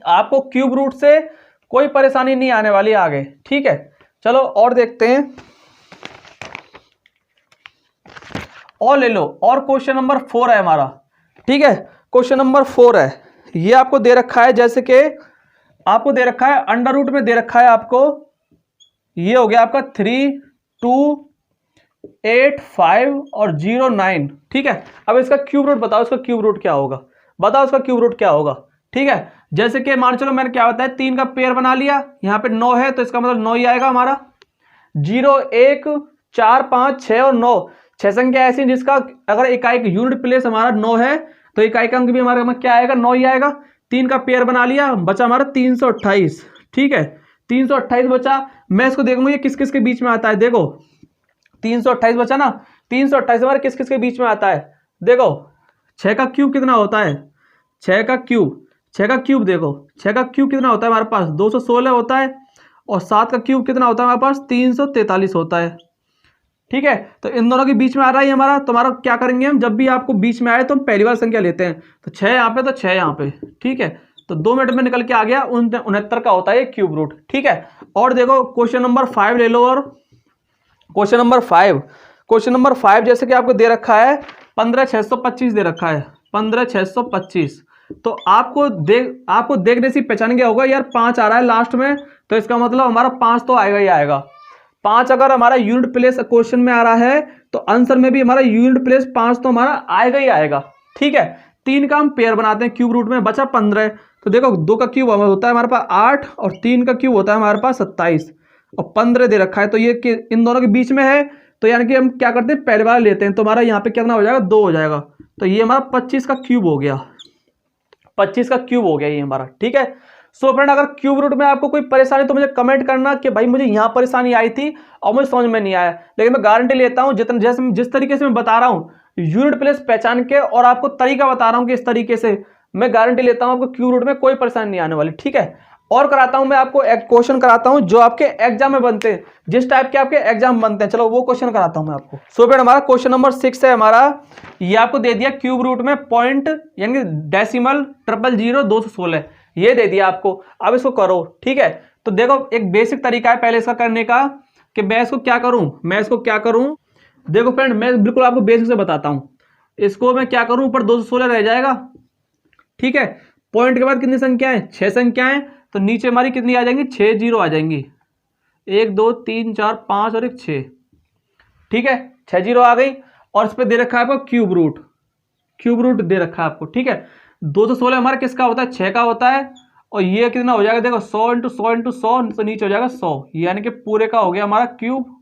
आपको क्यूब रूट से कोई परेशानी नहीं आने वाली आगे, ठीक है। चलो और देखते हैं, और ले लो। और क्वेश्चन नंबर 4 है हमारा, ठीक है। क्वेश्चन नंबर 4 है, ये आपको दे रखा है, जैसे कि आपको दे रखा है अंडर रूट में दे रखा है आपको, ये हो गया आपका 3 2 8 5 और 0 9, ठीक है। अब इसका क्यूब रूट बताओ, इसका क्यूब रूट क्या होगा, बताओ इसका क्यूब रूट क्या होगा, ठीक है। जैसे कि मान चलो मैंने क्या बताया 3 का पेयर बना लिया, यहाँ पे 9 है तो इसका मतलब 9 ही आएगा हमारा। 0 1 4 5 6 और 9, 6 संख्या ऐसी जिसका अगर इकाई का यूनिट प्लेस हमारा 9 है तो इकाई का अंक भी हमारा क्या आएगा 9 ही आएगा। 3 का पेयर बना लिया, बचा हमारा 328, ठीक है। 328 बचा, मैं इसको देखूंगा ये किस किस के बीच में आता है। देखो 328 बचा ना, 328 हमारे किस किस के बीच में आता है। देखो 6 का क्यूब कितना होता है, 6 का क्यूब देखो 6 का क्यूब कितना होता है हमारे पास 216 होता है, और 7 का क्यूब कितना होता है हमारे पास 343 होता है, ठीक है। तो इन दोनों के बीच में आ रहा है हमारा, तो हमारा क्या करेंगे हम, जब भी आपको बीच में आए तो हम पहली बार संख्या लेते हैं। तो 6 यहाँ पे तो 6 यहाँ पे, ठीक है। तो 2 मिनट में निकल के आ गया 69 का होता है क्यूब रूट, ठीक है। और देखो क्वेश्चन नंबर 5 ले लो। और क्वेश्चन नंबर 5 जैसे कि आपको दे रखा है 15625 दे रखा है, 15625। तो आपको देखने से पहचान गया होगा यार 5 आ रहा है लास्ट में, तो इसका मतलब हमारा 5 तो आएगा ही आएगा। 5 अगर हमारा यूनिट प्लेस क्वेश्चन में आ रहा है तो आंसर में भी हमारा यूनिट प्लेस 5 तो हमारा आएगा ही आएगा, ठीक है। 3 का हम पेयर बनाते हैं क्यूब रूट में, बचा 15। तो देखो 2 का क्यूब होता है हमारे पास 8 और 3 का क्यूब होता है हमारे पास 27 और 15 दे रखा है, तो ये इन दोनों के बीच में है। तो यानी कि हम क्या करते हैं पहले वाला लेते हैं, तो हमारा यहाँ पे कितना हो जाएगा 2 हो जाएगा। तो ये हमारा 25 का क्यूब हो गया, 25 का क्यूब हो गया ये हमारा, ठीक है। सो फ्रेंड अगर क्यूब रूट में आपको कोई परेशानी तो मुझे कमेंट करना कि भाई मुझे यहाँ परेशानी आई थी और मुझे समझ में नहीं आया, लेकिन मैं गारंटी लेता हूँ जिस तरीके से मैं बता रहा हूँ यूनिट प्लेस पहचान के और आपको तरीका बता रहा हूँ कि इस तरीके से, मैं गारंटी लेता हूँ आपको क्यूब रूट में कोई परेशानी नहीं आने वाली, ठीक है। और कराता हूं मैं आपको एक क्वेश्चन कराता हूं जो आपके एग्जाम में बनते हैं, जिस टाइप के आपके एग्जाम बनते हैं। चलो वो क्वेश्चन कराता हूं मैं आपको। सो फ्रेंड हमारा क्वेश्चन नंबर 6 है हमारा, ये आपको दे दिया क्यूब रूट में पॉइंट यानी डेसिमल 0000216 ये दे दिया आपको। अब इसको करो, ठीक है। तो देखो एक बेसिक तरीका है पहले इसका करने का कि मैं इसको क्या करूं, देखो फ्रेंड मैं बिल्कुल आपको बेसिक से बताता हूं। इसको मैं क्या करूं, ऊपर 216 रह जाएगा, ठीक है। पॉइंट के बाद कितनी संख्या है, 6 संख्याएं, तो नीचे हमारी कितनी आ जाएंगी, 6 जीरो आ जाएंगी, 1 2 3 4 5 और एक 6, ठीक है। 6 जीरो आ गई और इस पे दे रखा है आपको क्यूब रूट दे रखा है आपको, ठीक है। 216 हमारा किसका होता है, 6 का होता है। और ये कितना हो जाएगा, देखो 100 इंटू 100 इंटू 100 तो नीचे हो जाएगा 100, यानी कि पूरे का हो गया हमारा क्यूब।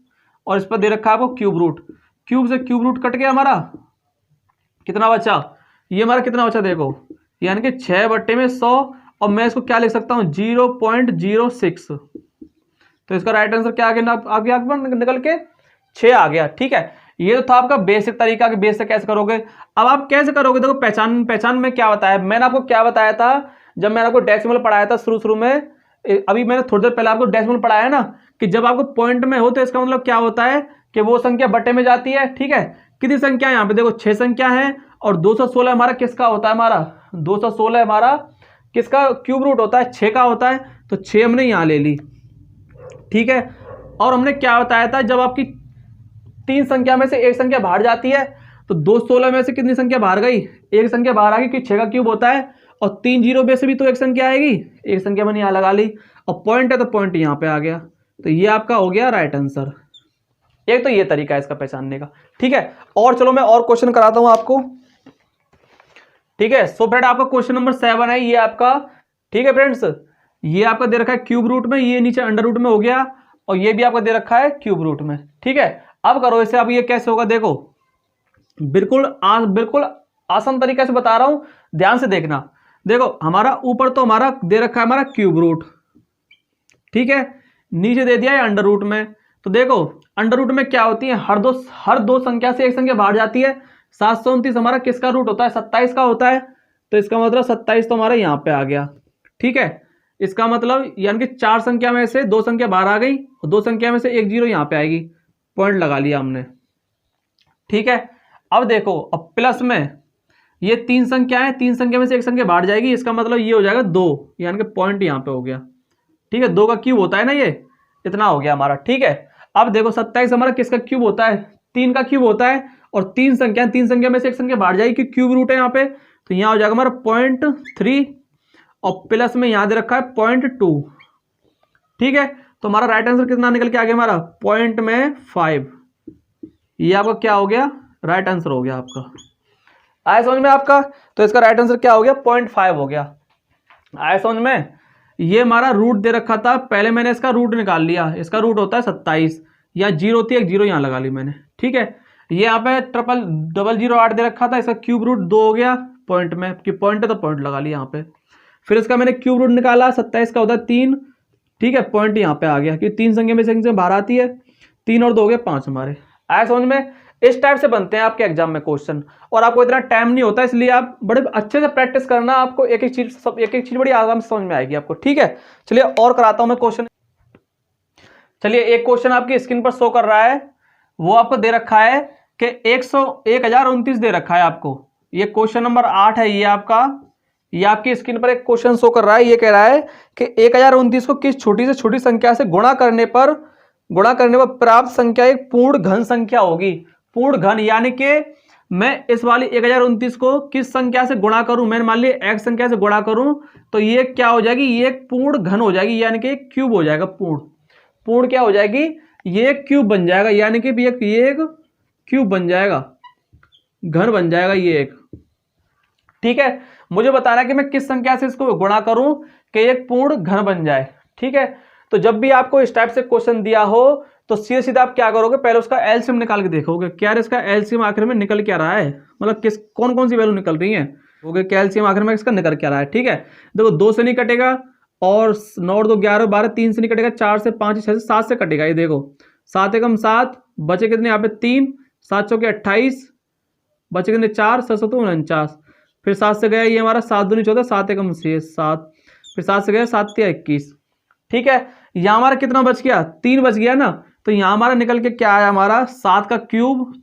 और इस पर दे रखा है आपको क्यूब रूट, क्यूब से क्यूब रूट कट गया हमारा, कितना बचा, ये हमारा कितना बचा देखो, यानी कि 6 बट्टे में 100। और मैं इसको क्या लिख सकता हूं, 0.06। तो इसका राइट आंसर क्या आ गया, आपके आगे निकल के 6 आ गया, ठीक है। ये तो था आपका बेसिक तरीका कि बेस से कैसे करोगे। अब आप कैसे करोगे, देखो पहचान में क्या बताया मैंने आपको, क्या बताया था जब मैंने आपको डेसिमल पढ़ाया था शुरू में। अभी मैंने थोड़ी देर पहले आपको डेसिमल पढ़ाया ना कि जब आपको पॉइंट में हो तो इसका मतलब क्या होता है कि वो संख्या बट्टे में जाती है, ठीक है। कितनी संख्या है यहाँ पे देखो, 6 संख्या है। और 216 हमारा किसका होता है, हमारा 216 हमारा किसका क्यूब रूट होता है, 6 का होता है। तो 6 हमने यहाँ ले ली, ठीक है। और हमने क्या बताया था, जब आपकी 3 संख्या में से एक संख्या बाहर जाती है तो 216 में से कितनी संख्या बाहर गई, एक संख्या बाहर आ गई, कि 6 का क्यूब होता है। और 3 जीरो में से भी तो एक संख्या आएगी, एक संख्या मैंने यहाँ लगा ली। और पॉइंट है तो पॉइंट यहाँ पे आ गया, तो ये आपका हो गया राइट आंसर। एक तो ये तरीका है इसका पहचानने का, ठीक है। और चलो मैं और क्वेश्चन कराता हूं आपको, ठीक है। सो फ्रेंड आपका क्वेश्चन नंबर 7 है ये आपका, ठीक है फ्रेंड्स। ये आपका दे रखा है क्यूब रूट में, ये नीचे अंडर रूट में हो गया, और ये भी आपका दे रखा है क्यूब रूट में, ठीक है। अब करो इसे, अब ये कैसे होगा देखो, बिल्कुल आसान तरीके से बता रहा हूं, ध्यान से देखना। देखो हमारा ऊपर तो हमारा दे रखा है हमारा क्यूब रूट, ठीक है। नीचे दे दिया है अंडर रूट में। तो देखो अंडर रूट में क्या होती है, हर दो संख्या से एक संख्या बाहर जाती है। 729 हमारा किसका रूट होता है, 27 का होता है। तो इसका मतलब 27 तो हमारा यहाँ पे आ गया, ठीक है। इसका मतलब यानी कि 4 संख्या में से 2 संख्या बाहर आ गई, और 2 संख्या में से एक जीरो यहाँ पे आएगी, पॉइंट लगा लिया हमने, ठीक है। अब देखो अब प्लस में ये 3 संख्या है, 3 संख्या में से एक संख्या बाहर जाएगी, इसका मतलब ये हो जाएगा 2, यानी कि पॉइंट यहाँ पे हो गया, ठीक है। 2 का क्यूब होता है ना, ये इतना हो गया हमारा, ठीक है। अब देखो 27 हमारा किसका क्यूब होता है, 3 का क्यूब होता है। और 3 संख्या में से एक संख्या बाहर जाएगी, क्यूब रूट है यहाँ पे, तो यहाँ हो जाएगा हमारा 0.3, और प्लस में यहाँ दे रखा है 0.2, ठीक है। तो हमारा राइट आंसर कितना निकल के आ गया, हमारा पॉइंट में 5। ये आपका क्या हो गया, राइट आंसर हो गया आपका। आया समझ में आपका, तो इसका राइट आंसर क्या हो गया, 0.5 हो गया। आया समझ में। ये हमारा रूट दे रखा था, पहले मैंने इसका रूट निकाल लिया, इसका रूट होता है 27, या जीरो थी, एक जीरो यहाँ लगा ली मैंने, ठीक है। ये यहाँ पे 00008 दे रखा था, इसका क्यूब रूट 2 हो गया पॉइंट में, कि पॉइंट है तो पॉइंट लगा लिया यहाँ पे। फिर इसका मैंने क्यूब रूट निकाला, 27 का होता है 3, ठीक है। पॉइंट यहाँ पे आ गया, क्योंकि 3 संख्या में से बाहर आती है, 3 और 2 हो गए 5 हमारे। आया समझ में। इस टाइप से बनते हैं आपके एग्जाम में क्वेश्चन, और आपको इतना टाइम नहीं होता, इसलिए आप बड़े अच्छे से प्रैक्टिस करना, आपको एक एक चीज बड़ी आराम से समझ में आएगी आपको, ठीक है। चलिए और कराता हूं मैं क्वेश्चन। चलिए एक क्वेश्चन आपकी स्क्रीन पर शो कर रहा है, वो आपको दे रखा है कि 1029 दे रखा है आपको। ये क्वेश्चन नंबर 8 है ये आपका, ये आपकी स्क्रीन पर एक क्वेश्चन शो कर रहा है। ये कह रहा है कि 1029 को किस छोटी से छोटी संख्या से गुणा करने पर प्राप्त संख्या एक पूर्ण घन संख्या होगी। पूर्ण घन यानी कि मैं इस वाली 1029 को किस संख्या से गुणा करूं, मैंने मान लिया x संख्या से गुणा करूं, तो ये क्या हो जाएगी, ये एक पूर्ण घन हो जाएगी, यानी कि एक क्यूब हो जाएगा। पूर्ण क्या हो जाएगी, ये एक क्यूब बन जाएगा, यानी कि ये एक क्यूब बन जाएगा, घन बन जाएगा ये एक, ठीक है। मुझे बताना है कि मैं किस संख्या से इसको गुणा करूं कि एक पूर्ण घन बन जाए, ठीक है। तो जब भी आपको इस टाइप से क्वेश्चन दिया हो तो सीधे सीधा आप क्या करोगे, पहले उसका एलसीएम निकाल के देखोगे, क्या इसका एलसीएम आखिर में निकल क्या रहा है, मतलब कौन कौन सी वैल्यू निकल रही है, एलसीएम आखिर में इसका निकल क्या रहा है, ठीक है। देखो 2 से नहीं कटेगा, और 9 और 2 11 12, 3 से नहीं कटेगा, 4 से 5 6 से 7 से कटेगा। ये देखो 7 एकम 7, बचे कितने यहाँ पे 3, 7 चौके 28, बचे कितने 4, 7 7 49, फिर 7 से गया ये हमारा 7 दूनी 14, 7 एकम 6 7, फिर 7 से गया 7 या 21। ठीक है, यहाँ हमारा कितना बच गया, 3 बच गया ना, तो यहाँ हमारा निकल के क्या आया, हमारा 7 का क्यूब,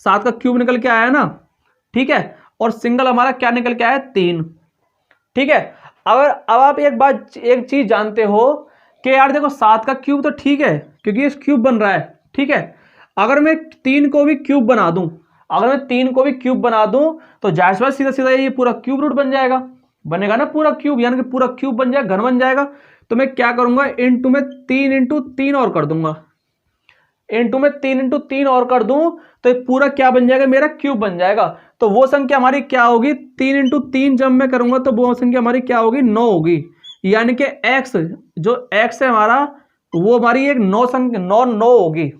7 का क्यूब निकल के आया ना। ठीक है, और सिंगल हमारा क्या निकल के आया, 3। ठीक है, अगर अब आप एक चीज जानते हो कि यार देखो 7 का क्यूब तो ठीक है क्योंकि ये क्यूब बन रहा है। ठीक है, अगर मैं 3 को भी क्यूब बना दूं, अगर मैं 3 को भी क्यूब बना दूं तो जाहिर सी बात सीधा सीधा ये पूरा क्यूब रूट बन जाएगा, बनेगा ना पूरा क्यूब, यानी कि पूरा क्यूब बन जाएगा, घन बन जाएगा। तो मैं क्या करूंगा, इनटू में 3 इंटू 3 और कर दूंगा, इनटू में 3 इंटू 3 और कर दूं तो ये पूरा क्या बन जाएगा, मेरा क्यूब बन जाएगा। तो वो संख्या हमारी क्या होगी, 3 इंटू 3 जब मैं करूंगा तो वो संख्या हमारी क्या होगी, 9 होगी। यानी कि x जो x है हमारा, वो हमारी एक 9 संख्या 9 होगी।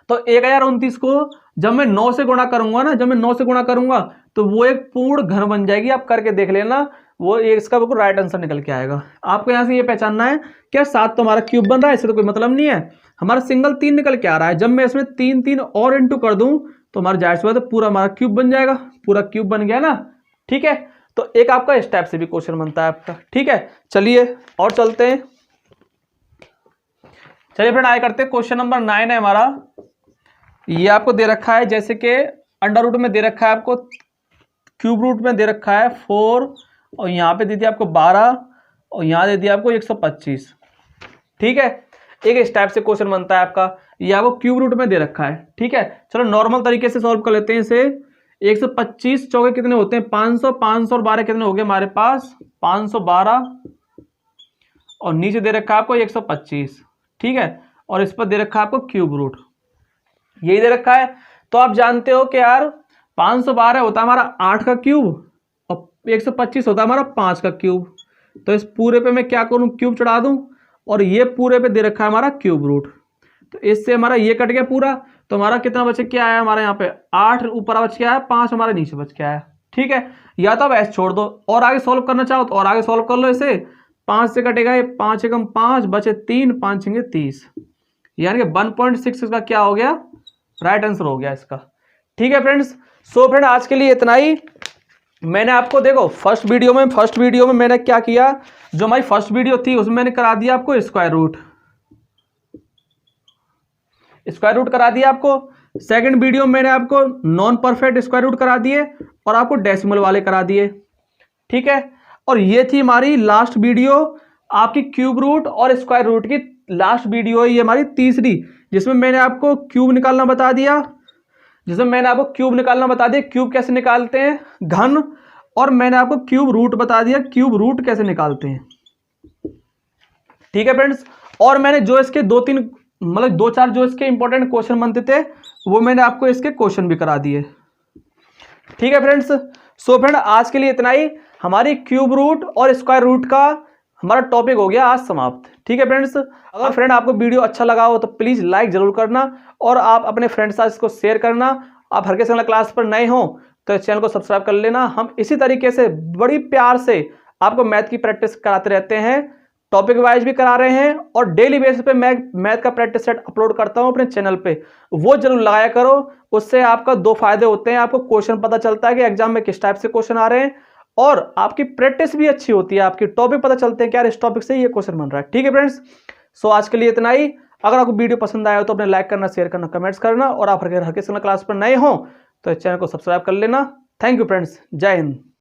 तो 1029 को जब मैं 9 से गुणा करूंगा ना, जब मैं 9 से गुणा करूंगा तो वो एक पूर्ण घन बन जाएगी। आप करके देख लेना, वो इसका बिल्कुल राइट आंसर निकल के आएगा। आपको यहां से ये पहचानना है क्या 7 तो हमारा क्यूब बन रहा है, इससे तो कोई मतलब नहीं है, हमारा सिंगल 3 निकल के आ रहा है। जब मैं इसमें 3 3 और इंटू कर दूं तो हमारा जाहिर सी बात है पूरा हमारा क्यूब बन जाएगा, पूरा क्यूब बन गया ना। ठीक है, तो एक आपका इस टाइप से भी क्वेश्चन बनता है आपका। ठीक है, चलिए और चलते हैं। चलिए फ्रेंड आगे करते हैं, क्वेश्चन नंबर 9 है हमारा। ये आपको दे रखा है जैसे कि अंडर रूट में दे रखा है आपको, क्यूब रूट में दे रखा है 4, और यहाँ पे दे दिया आपको 12, और यहाँ दे दिया आपको 125। ठीक है, एक इस टाइप से क्वेश्चन बनता है आपका, ये आपको क्यूब रूट में दे रखा है। ठीक है, चलो नॉर्मल तरीके से सॉल्व कर लेते हैं इसे। 125 चौके कितने होते हैं, 500, 500 और 12 कितने हो गए हमारे पास, 512, और नीचे दे रखा है आपको 125। ठीक है, और इस पर दे रखा है आपको क्यूब रूट, यही दे रखा है। तो आप जानते हो कि यार 512 होता है हमारा 8 का क्यूब, और 125 होता है हमारा 5 का क्यूब। तो इस पूरे पे मैं क्या करूं, क्यूब चढ़ा दूं, और ये पूरे पे दे रखा है हमारा क्यूब रूट। तो इससे हमारा ये कट गया पूरा, तो हमारा कितना बच के आया, हमारा यहाँ पे 8 ऊपर बच के आया, 5 हमारे नीचे बच के आया। ठीक है, या तो अब ऐसे छोड़ दो और आगे सॉल्व करना चाहो तो और आगे सॉल्व कर लो इसे। 5 से कटेगा ये, 5 एकम 5 बचे 3, 5 छंगे 30, यानी कि 1.6 इसका क्या हो गया, राइट आंसर हो गया इसका। ठीक है फ्रेंड्स, सो फ्रेंड आज के लिए इतना ही। मैंने आपको देखो फर्स्ट वीडियो में मैंने क्या किया, जो हमारी फर्स्ट वीडियो थी उसमें मैंने करा दिया आपको स्क्वायर रूट करा दिया आपको। सेकंड वीडियो में मैंने आपको नॉन परफेक्ट स्क्वायर रूट करा दिए और आपको डेसिमल वाले करा दिए। ठीक है, और ये थी हमारी लास्ट वीडियो आपकी क्यूब रूट और स्क्वायर रूट की लास्ट वीडियो है ये हमारी तीसरी, जिसमें मैंने आपको क्यूब निकालना बता दिया, क्यूब कैसे निकालते हैं घन, और मैंने आपको क्यूब रूट बता दिया, क्यूब रूट कैसे निकालते हैं। ठीक है फ्रेंड्स, और मैंने जो इसके 2-4 जो इसके इंपॉर्टेंट क्वेश्चन बनते थे वो मैंने आपको इसके क्वेश्चन भी करा दिए। ठीक है फ्रेंड्स, सो फ्रेंड आज के लिए इतना ही। हमारी क्यूब रूट और स्क्वायर रूट का हमारा टॉपिक हो गया आज समाप्त। ठीक है फ्रेंड्स, अगर फ्रेंड आपको वीडियो अच्छा लगा हो तो प्लीज लाइक जरूर करना, और आप अपने फ्रेंड्स साथ इसको शेयर करना। आप हर किसी क्लास पर नए हो तो इस चैनल को सब्सक्राइब कर लेना। हम इसी तरीके से बड़ी प्यार से आपको मैथ की प्रैक्टिस कराते रहते हैं, टॉपिक वाइज भी करा रहे हैं, और डेली बेसिस पे मैं मैथ का प्रैक्टिस सेट अपलोड करता हूं अपने चैनल पे, वो जरूर लगाया करो। उससे आपका 2 फायदे होते हैं, आपको क्वेश्चन पता चलता है कि एग्जाम में किस टाइप से क्वेश्चन आ रहे हैं, और आपकी प्रैक्टिस भी अच्छी होती है, आपकी टॉपिक पता चलते हैं कि यार इस टॉपिक से ये क्वेश्चन बन रहा है। ठीक है फ्रेंड्स, सो आज के लिए इतना ही। अगर आपको वीडियो पसंद आया हो तो अपने लाइक करना, शेयर करना, कमेंट्स करना, और आप हर किसी क्लास पर नए हो तो इस चैनल को सब्सक्राइब कर लेना। थैंक यू फ्रेंड्स, जय हिंद।